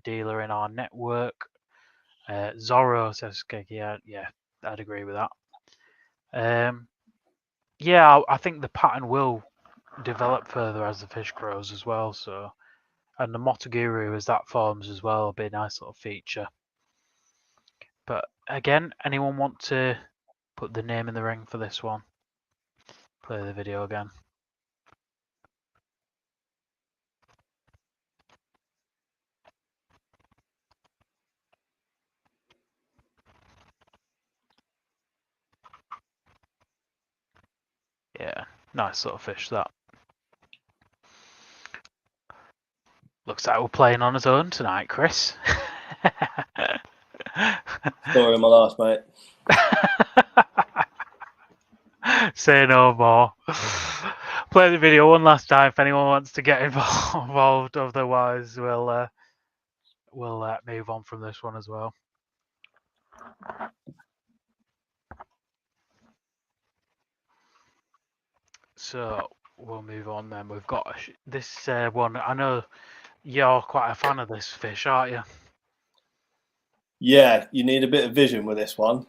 dealer in our network. Zorro says, yeah, I'd agree with that. I think the pattern will develop further as the fish grows as well. So, and the Motoguru as that forms as well will be a nice little feature. But again, anyone want to put the name in the ring for this one? Play the video again. Yeah, nice little fish that. Looks like we're playing on his own tonight, Chris. Story of my life, mate. Say no more. Play the video one last time if anyone wants to get involved. Otherwise, we'll move on from this one as well. So we'll move on then. We've got this one. I know you're quite a fan of this fish, aren't you? Yeah, you need a bit of vision with this one.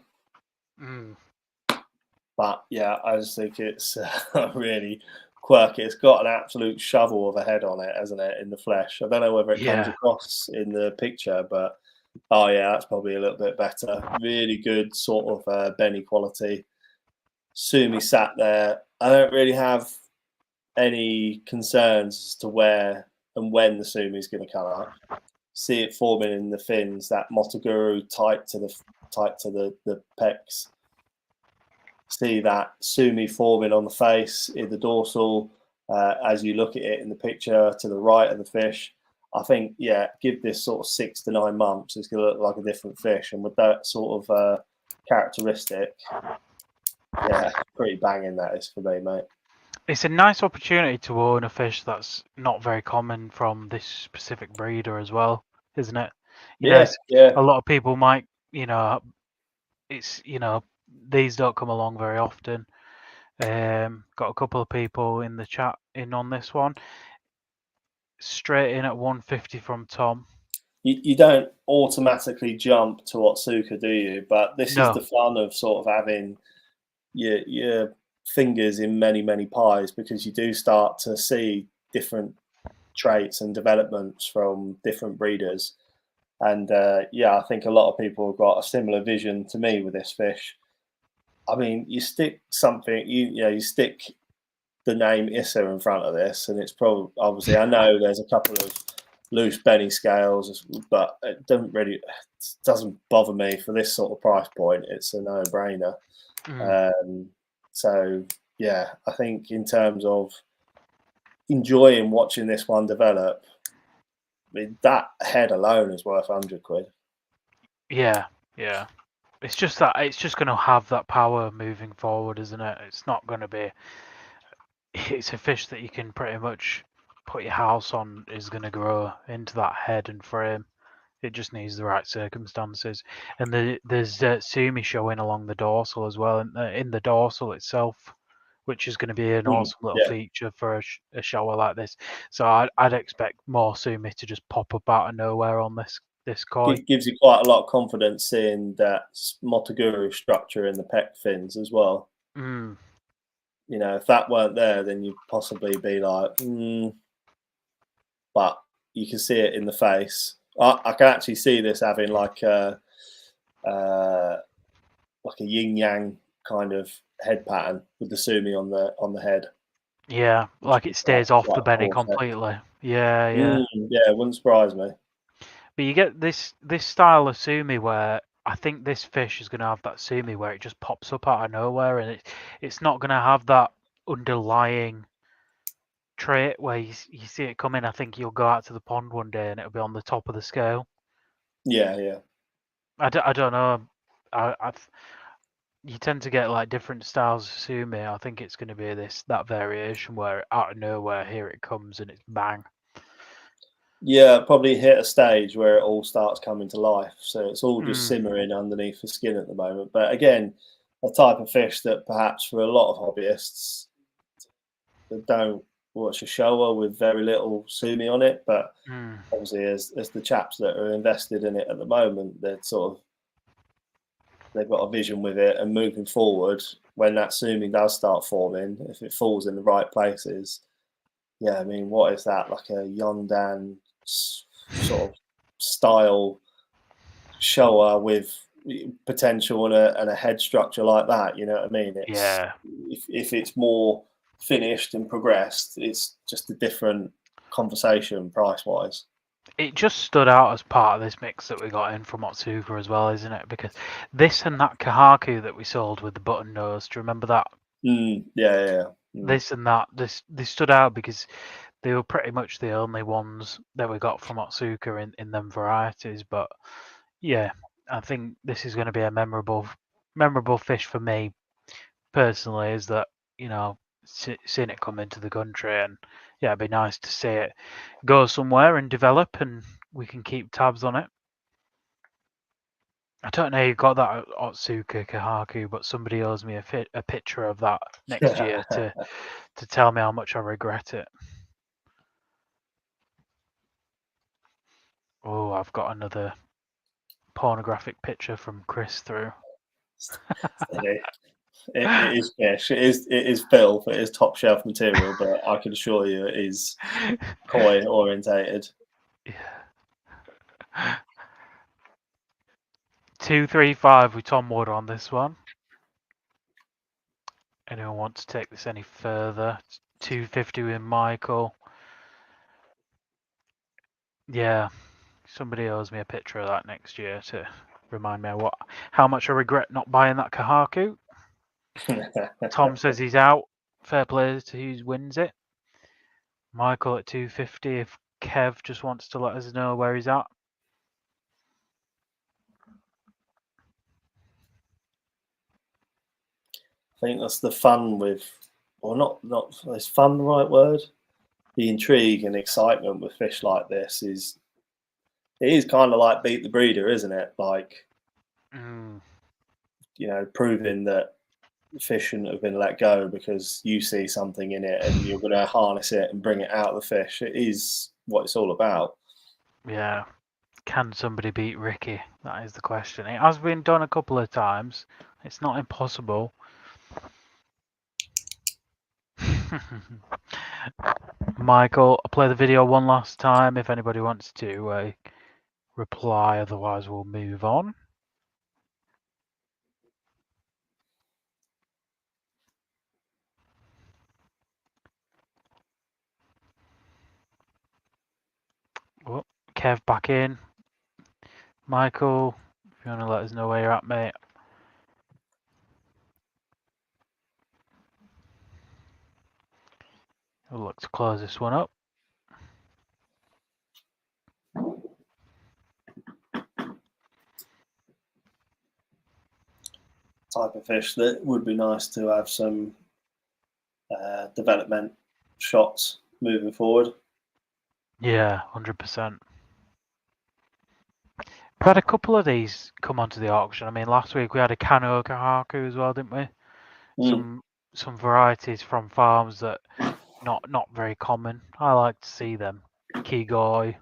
But yeah, I just think it's really quirky. It's got an absolute shovel of a head on it, hasn't it, in the flesh? I don't know whether it comes across in the picture, but oh yeah, that's probably a little bit better. Really good sort of Beni quality. Sumi sat there. I don't really have any concerns as to where and when the Sumi is going to come up. See it forming in the fins, that Motoguru tight to the pecs. See that Sumi forming on the face, in the dorsal, as you look at it in the picture to the right of the fish. I think, give this sort of 6 to 9 months, it's going to look like a different fish. And with that sort of characteristic, pretty banging that is for me, mate. It's a nice opportunity to own a fish that's not very common from this specific breeder as well, isn't it? A lot of people might, it's these don't come along very often. Got a couple of people in the chat in on this one. Straight in at 150 from Tom. You don't automatically jump to Otsuka, do you? But this is No. the fun of sort of having your fingers in many pies, because you do start to see different traits and developments from different breeders. And I think a lot of people have got a similar vision to me with this fish. I mean, you stick something, you stick the name Issa in front of this, and it's probably, obviously, I know there's a couple of loose Benny scales, but it doesn't bother me for this sort of price point. It's a no-brainer. So yeah, I think in terms of enjoying watching this one develop, I mean, that head alone is worth £100. Yeah. It's just going to have that power moving forward, isn't it? It's not going to be. It's a fish that you can pretty much put your house on. Is going to grow into that head and frame. It just needs the right circumstances. And there's Sumi showing along the dorsal as well, in the dorsal itself, which is going to be an awesome little feature for a shower like this. So I'd expect more Sumi to just pop up out of nowhere on this koi. Gives you quite a lot of confidence seeing that Motoguru structure in the pec fins as well. If that weren't there, then you'd possibly be like, but you can see it in the face. I can actually see this having like a yin yang kind of head pattern with the Sumi on the head. Yeah, like it stays off the Beni completely. Yeah. Yeah, it wouldn't surprise me. But you get this style of Sumi where I think this fish is going to have that Sumi where it just pops up out of nowhere, and it's not going to have that underlying trait where you see it coming. I think you'll go out to the pond one day and it'll be on the top of the scale. Yeah. I don't know. You tend to get like different styles of Sumi. I think it's going to be that variation where out of nowhere here it comes and it's bang. Yeah, probably hit a stage where it all starts coming to life. So it's all just simmering underneath the skin at the moment. But again, a type of fish that perhaps for a lot of hobbyists that don't watch a Showa with very little Sumi on it. But obviously, as the chaps that are invested in it at the moment, they've got a vision with it, and moving forward, when that Sumi does start forming, if it falls in the right places, yeah, I mean, what is that, like a Yondan sort of style Showa with potential and a head structure like that? You know what I mean? If it's more finished and progressed, it's just a different conversation price wise. It just stood out as part of this mix that we got in from Otsuka as well, isn't it? Because this and that Kohaku that we sold with the button nose, do you remember that? Yeah. This and that, they stood out because they were pretty much the only ones that we got from Otsuka in them varieties. But yeah, I think this is going to be a memorable fish for me personally. Is that seeing it come into the country, and yeah, it'd be nice to see it go somewhere and develop, and we can keep tabs on it. I don't know who got that Otsuka Kohaku, but somebody owes me a picture of that next year to tell me how much I regret it. Oh, I've got another pornographic picture from Chris through. It is fish. It is filth. It is top shelf material, but I can assure you it is koi orientated. Yeah. 235 with Tom Wood on this one. Anyone want to take this any further? 250 with Michael. Yeah, somebody owes me a picture of that next year to remind me how much I regret not buying that Kohaku. Tom says he's out. Fair play to who wins it. Michael at 250 if Kev just wants to let us know where he's at. I think that's the fun with, or not is fun the right word? The intrigue and excitement with fish like this is kind of like beat the breeder, isn't it? Like proving that fish shouldn't have been let go because you see something in it and you're going to harness it and bring it out of the fish. It is what it's all about. Yeah. Can somebody beat Ricky? That is the question. It has been done a couple of times. It's not impossible. Michael, I'll play the video one last time if anybody wants to reply. Otherwise, we'll move on. Oh, Kev back in. Michael, if you want to let us know where you're at, mate. We'll look to close this one up. Type of fish that would be nice to have some development shots moving forward. Yeah, 100%. We've had a couple of these come onto the auction. I mean, last week we had a Sakai Kohaku as well, didn't we? Some varieties from farms that not very common. I like to see them. Chagoi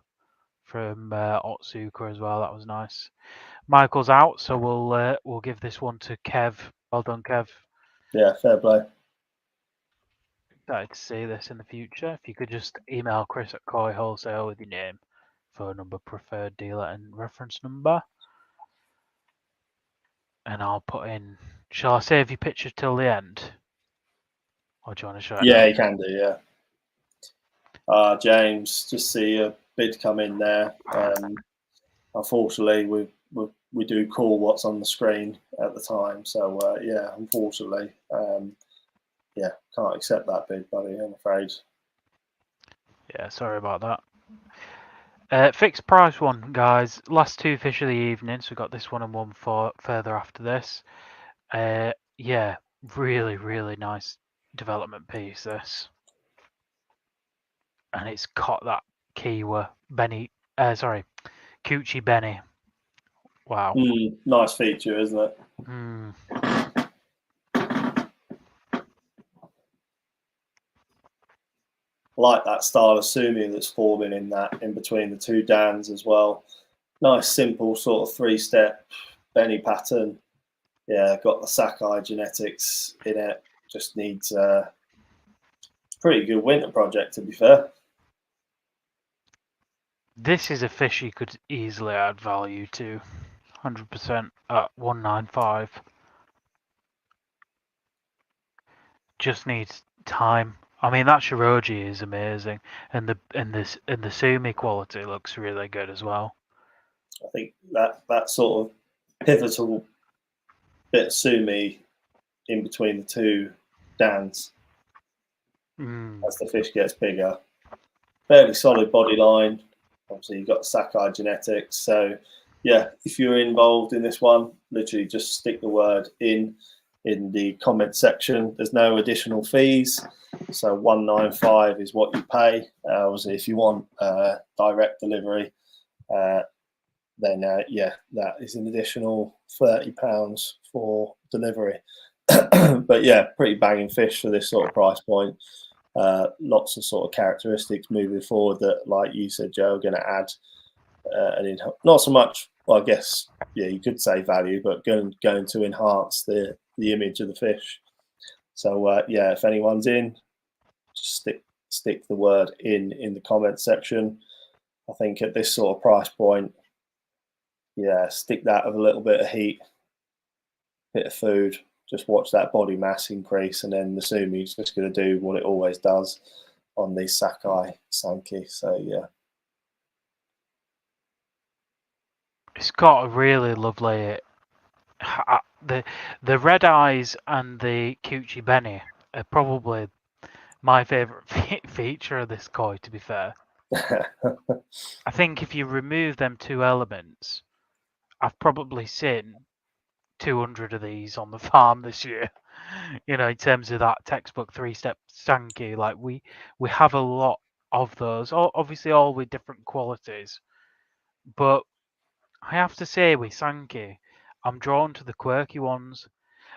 from Otsuka as well. That was nice. Michael's out, so we'll give this one to Kev. Well done, Kev. Yeah, fair play. Excited to see this in the future. If you could just email Chris at Koi Wholesale with your name, phone number, preferred dealer, and reference number. And I'll put in. Shall I save your picture till the end? Or do you want to show it? Yeah, you can do, yeah. James, just see a bid come in there. Unfortunately, we do call what's on the screen at the time. So, yeah, unfortunately, can't accept that bid, buddy, I'm afraid. Yeah, sorry about that. Fixed price one, guys. Last two fish of the evening. So we got this one and one further after this. Yeah, really, really nice development piece, this. And it's caught that Kiwa Kuchi Beni. Wow. Nice feature, isn't it? Like that style of sumi that's forming in between the two dans as well. Nice, simple sort of 3-step Beni pattern. Yeah, got the Sakai genetics in it. Just needs a pretty good winter project, to be fair. This is a fish you could easily add value to. 100% at 195. Just needs time. I mean, that Shiroji is amazing, and the sumi quality looks really good as well. I think that sort of pivotal bit of sumi in between the two dans as the fish gets bigger. Fairly solid body line. Obviously, you've got Sakai genetics. So, yeah, if you're involved in this one, literally just stick the word in the comment section. There's no additional fees. So 195 is what you pay. Obviously, if you want direct delivery, then that is an additional £30 for delivery. But yeah, pretty banging fish for this sort of price point. Lots of sort of characteristics moving forward that, like you said, Joe, are going to add not so much. Well, I guess you could say value, but going to enhance the image of the fish. So if anyone's in, just stick the word in the comment section. I think at this sort of price point, stick that with a little bit of heat, bit of food. Just watch that body mass increase, and then the sumi is just going to do what it always does on the Sakai Sanke. So yeah, it's got a really lovely. The red eyes and the Kuchi Beni are probably my favourite feature of this koi, to be fair. I think if you remove them two elements, I've probably seen 200 of these on the farm this year. In terms of that textbook 3-step Sanke, like we have a lot of those, obviously all with different qualities. But I have to say with Sanke, I'm drawn to the quirky ones.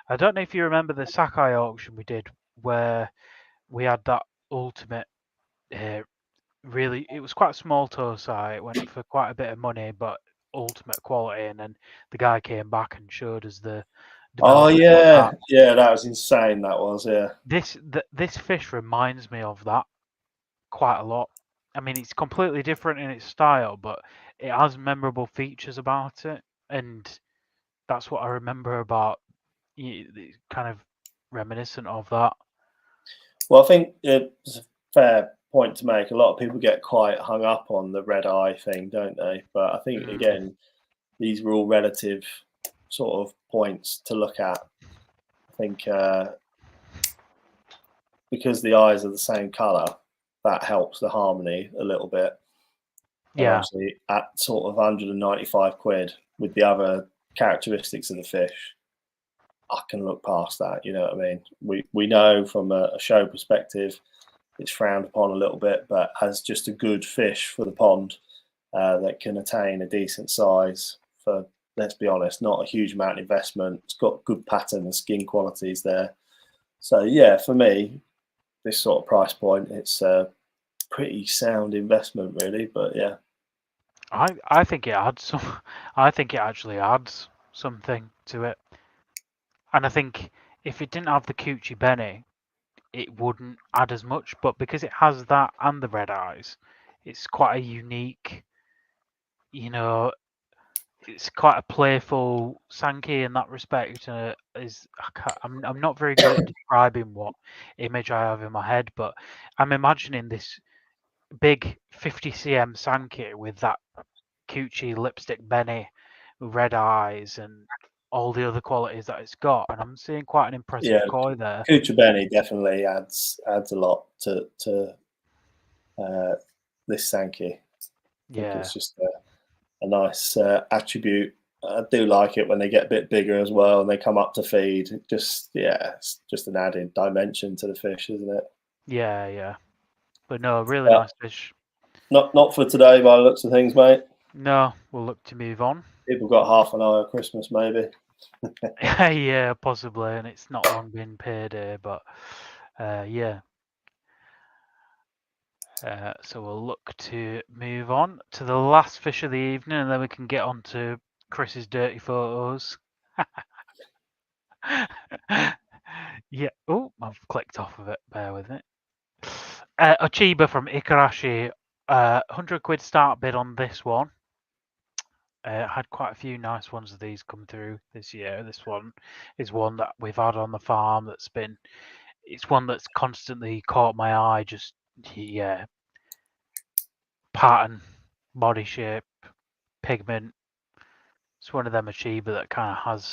I don't know if you remember the Sakai auction we did, where we had that ultimate. Really, it was quite a small Tosai. It went for quite a bit of money, but ultimate quality. And then the guy came back and showed us the Oh development of yeah, that. yeah, that was insane. That was, yeah. This fish reminds me of that quite a lot. I mean, it's completely different in its style, but it has memorable features about it, and that's what I remember about. It's kind of reminiscent of that. Well, I think it's a fair point to make. A lot of people get quite hung up on the red eye thing, don't they? But I think Mm, again, these were all relative sort of points to look at. I think because the eyes are the same color, that helps the harmony a little bit. And yeah, obviously, at sort of 195 quid with the other characteristics of the fish, I can look past that. You know what I mean? We know from a show perspective, it's frowned upon a little bit, but as just a good fish for the pond that can attain a decent size for, let's be honest, not a huge amount of investment. It's got good pattern and skin qualities there. So yeah, for me, this sort of price point, it's a pretty sound investment, really. But yeah, I think it adds some. I think it actually adds something to it, and I think if it didn't have the Coochie Benny, it wouldn't add as much. But because it has that and the red eyes, it's quite a unique. You know, it's quite a playful Sanke in that respect. I'm not very good at describing what image I have in my head, but I'm imagining this big 50 cm Sanke with that Coochie lipstick Benny, red eyes, and all the other qualities that it's got. And I'm seeing quite an yeah, impressive koi there. Kuchabeni definitely adds a lot to uh, this Sankey. I think Yeah, it's just a nice attribute. I do like it when they get a bit bigger as well and they come up to feed. Just yeah, it's just an added dimension to the fish, isn't it? yeah. But no, really But nice fish. not for today by the looks of things, mate. No, we'll look to move on. People got half an eye on Christmas, maybe. Yeah, possibly, and it's not long been payday, but yeah. So we'll look to move on to the last fish of the evening, and then we can get on to Chris's dirty photos. Yeah. Oh, I've clicked off of it. Bear with it. Ochiba from Ikarashi. 100 quid start bid on this one. Had quite a few nice ones of these come through this year. This one is one that we've had on the farm it's one that's constantly caught my eye. Just, yeah, pattern, body shape, pigment. It's one of them Achieva that kind of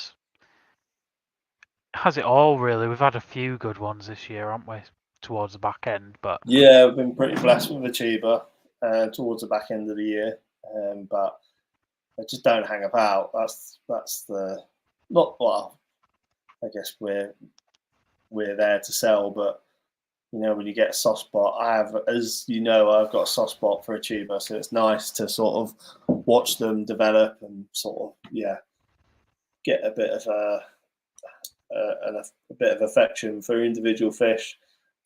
has it all really. We've had a few good ones this year, haven't we? Towards the back end, but Yeah, we've been pretty blessed with Achieva towards the back end of the year, but they just don't hang about. That's the not well. I guess we're there to sell, but you know when you get a soft spot, I have, as you know, I've got a soft spot for Achieva, so it's nice to sort of watch them develop and sort of get a bit of a bit of affection for individual fish.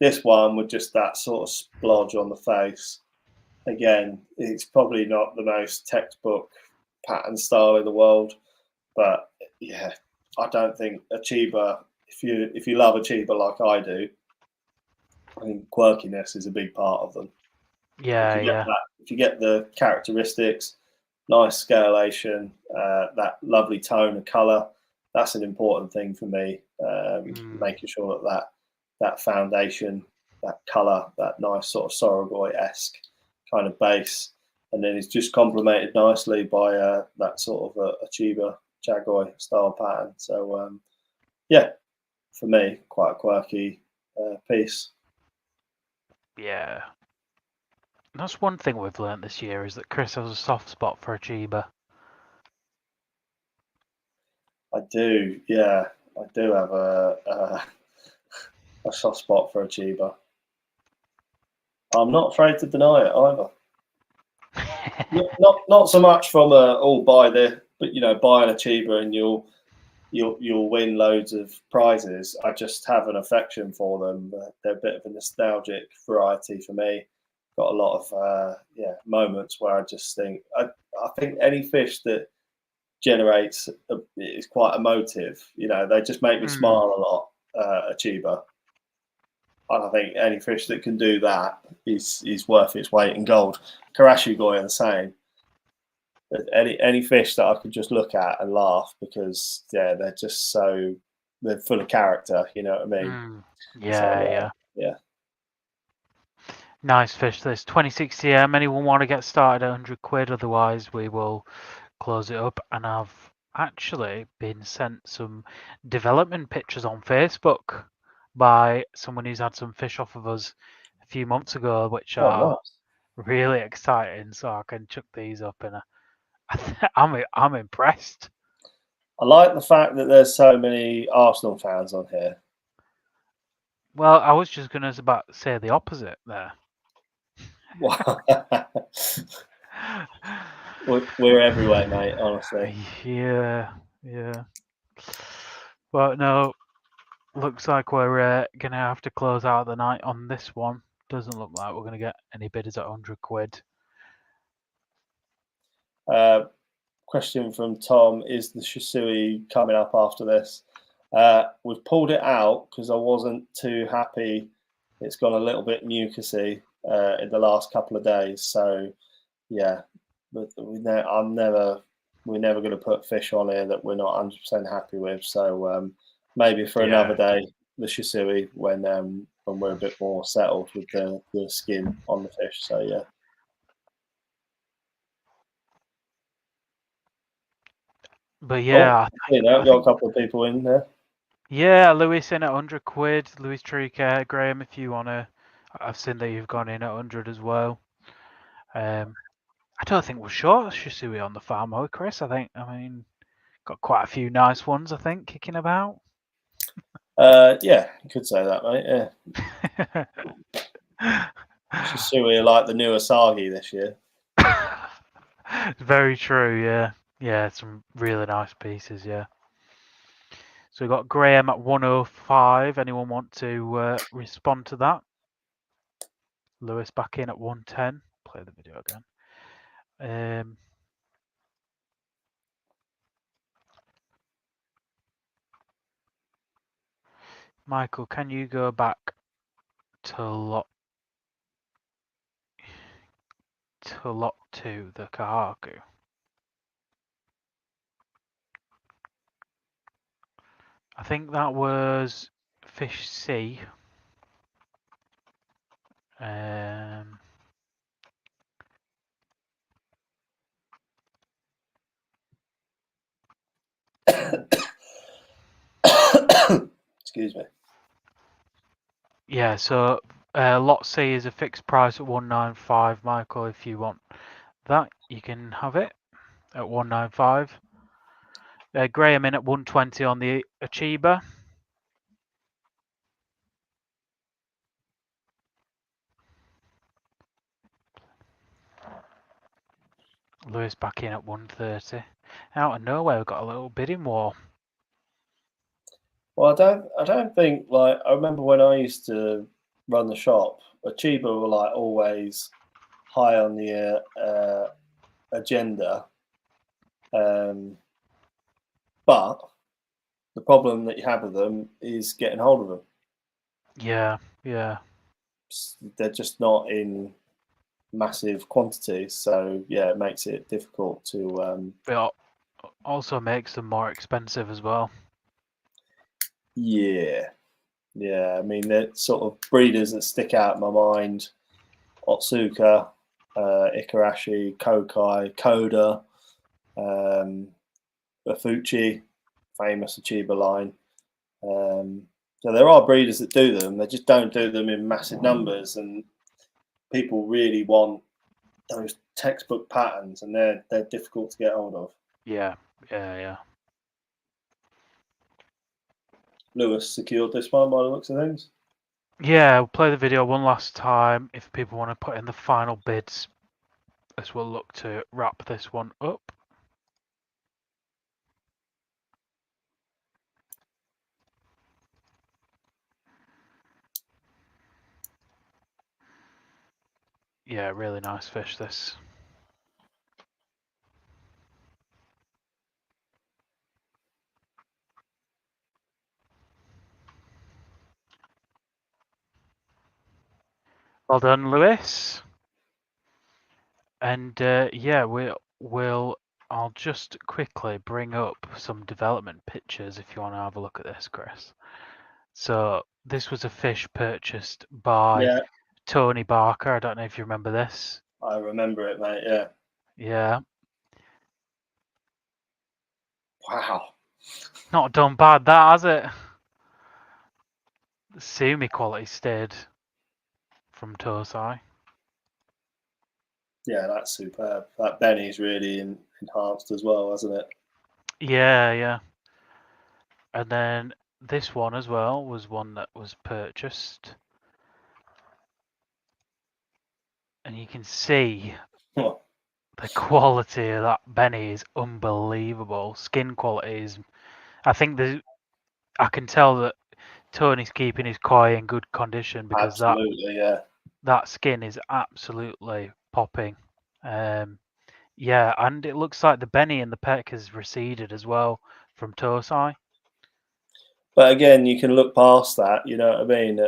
This one with just that sort of splodge on the face. Again, it's probably not the most textbook pattern style in the world, but yeah, I don't think Achieva. If you love Achieva like I do, I think quirkiness is a big part of them. If you get yeah. that, if you get the characteristics, nice scalation, that lovely tone of color, that's an important thing for me. Making sure that foundation, that color, that nice sort of Sorogoi-esque kind of base, and then it's just complemented nicely by that sort of Ochiba Chagoi style pattern. So yeah, for me, quite a quirky piece. Yeah. That's one thing we've learnt this year is that Chris has a soft spot for Achieva. I do, yeah, I do have a soft spot for Ochiba. I'm not afraid to deny it either. Not so much from buy the, but you know, buy an Achieva and you'll you'll win loads of prizes. I just have an affection for them. They're a bit of a nostalgic variety for me. Got a lot of moments where I just think I think any fish that generates is quite emotive. They just make me smile a lot. Ochiba. And I think any fish that can do that is worth its weight in gold. Karashugoi are the same. But any fish that I could just look at and laugh because they're just they're full of character. You know what I mean? Yeah. Nice fish. This 26 cm. Anyone want to get started at £100? Otherwise, we will close it up. And I've actually been sent some development pictures on Facebook by someone who's had some fish off of us a few months ago, which are nice. really exciting. So I can chuck these up, and I'm impressed. I like the fact that there's so many Arsenal fans on here. Well, I was just going to about say the opposite there. We're everywhere, mate, honestly. Yeah. Well, no, looks like we're going to have to close out the night on this one. Doesn't look like we're going to get any bidders at £100. Question from Tom: is the Shisui coming up after this? We've pulled it out because I wasn't too happy. It's gone a little bit mucusy in the last couple of days. So, yeah, but we're never going to put fish on here that we're not 100% happy with. So maybe for another day, the Shisui when we're a bit more settled with the skin on the fish. So yeah. But yeah, got a couple of people in there. Yeah, Lewis in at £100. Lewis Treaker, Graham, if you wanna, I've seen that you've gone in at 100 as well. I don't think we're short Shisui on the farm, are we, Chris? I mean, got quite a few nice ones, I think, kicking about. Yeah, you could say that, mate. Yeah. Shisui are like the new Asagi this year. Very true, yeah. Yeah, some really nice pieces, yeah. So we've got Graham at 105. Anyone want to respond to that? Lewis back in at 110. Play the video again. Michael, can you go back to lot 2, the Kohaku? I think that was fish C. Excuse me. Yeah, so lot C is a fixed price at 195. Michael, if you want that, you can have it at 195. Graham in at 120 on the Ochiba. Lewis back in at 130. Out of nowhere, we've got a little bidding war. Well, I don't think I remember when I used to run the shop, Ochiba were always high on the agenda. But the problem that you have with them is getting hold of them. Yeah. They're just not in massive quantities, so yeah, it makes it difficult to. It also makes them more expensive as well. Yeah. I mean, they're sort of breeders that stick out in my mind: Otsuka, Ikarashi, Kokai, Koda, Bafuchi, famous Ochiba line. So there are breeders that do them. They just don't do them in massive numbers, and people really want those textbook patterns, and they're difficult to get hold of. Yeah. Lewis secured this one by the looks of things. Yeah, we'll play the video one last time if people want to put in the final bids, as we'll look to wrap this one up. Yeah, really nice fish, this. Well done, Lewis. And yeah, I'll just quickly bring up some development pictures if you want to have a look at this, Chris. So this was a fish purchased by Tony Barker. I don't know if you remember this. I remember it, mate. Yeah. Yeah. Wow. Not done bad, that, has it? The Sumi quality stayed from Tosai. Yeah, that's superb. That Beni's really enhanced as well, hasn't it? Yeah, yeah. And then this one as well was one that was purchased. And you can see the quality of that Beni is unbelievable. Skin quality is... I think I can tell that Tony's keeping his koi in good condition because Absolutely, that skin is absolutely popping. Yeah, and it looks like the Beni and the peck has receded as well from Tosai. But again, you can look past that. You know what I mean?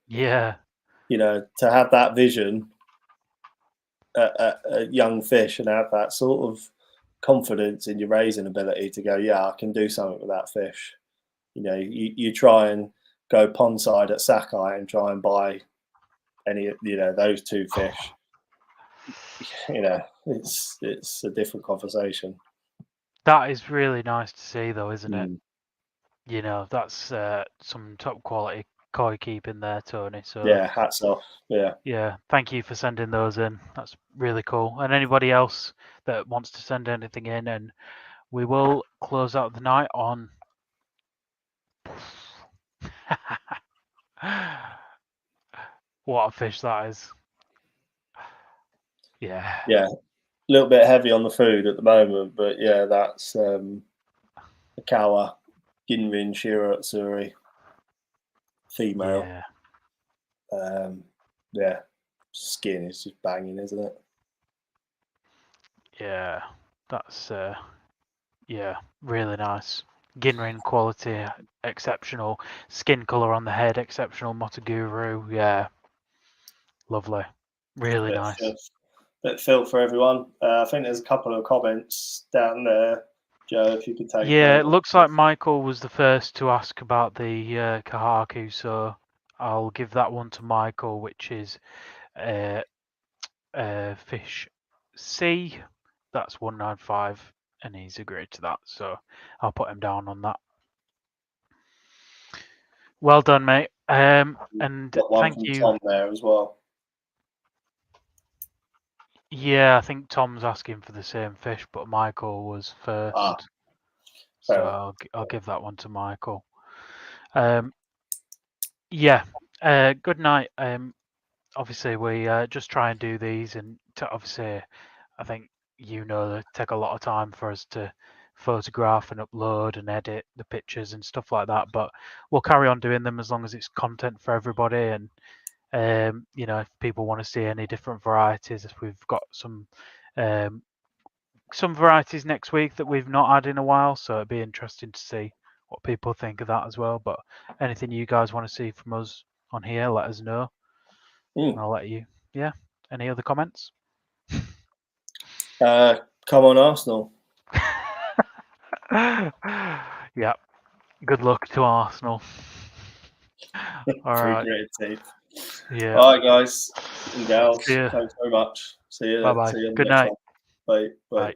Yeah. You know, to have that vision, a young fish, and have that sort of confidence in your raising ability to go, yeah, I can do something with that fish. You know, you try and go pond side at Sakai and try and buy any, you know, those two fish. You know, it's a different conversation. That is really nice to see, though, isn't it? Mm. You know, that's some top quality koi keeping there, Tony. So Yeah, hats off. Yeah. yeah, thank you for sending those in. That's really cool. And anybody else that wants to send anything in, and we will close out the night on. What a fish that is. Yeah. Yeah. A little bit heavy on the food at the moment, but yeah, that's the Kawa Ginrin Shiro Utsuri female. Yeah. Yeah, skin is just banging, isn't it? Yeah. That's yeah, really nice. Ginrin quality, exceptional. Skin color on the head, exceptional. Motoguru, yeah. Lovely. Really nice. Bit of feel for everyone. I think there's a couple of comments down there, Joe. If you could take. Yeah, it looks like Michael was the first to ask about the Kohaku, so I'll give that one to Michael, which is fish C. That's 195, and he's agreed to that, so I'll put him down on that. Well done, mate. And got one thank from you. Tom there as well. Yeah, I think Tom's asking for the same fish, but Michael was first. So I'll give that one to Michael. Yeah, good night. Obviously, we just try and do these, and obviously, I think they take a lot of time for us to photograph and upload and edit the pictures and stuff like that. But we'll carry on doing them as long as it's content for everybody. And if people want to see any different varieties, if we've got some varieties next week that we've not had in a while, so it'd be interesting to see what people think of that as well. But anything you guys want to see from us on here, let us know. And I'll let you. Yeah. Any other comments? Come on, Arsenal. Yeah. Good luck to Arsenal. All right. Yeah. All right, guys and gals. See you. Thanks very much. See you. Bye-bye. See you Good next night. one. Bye. Bye.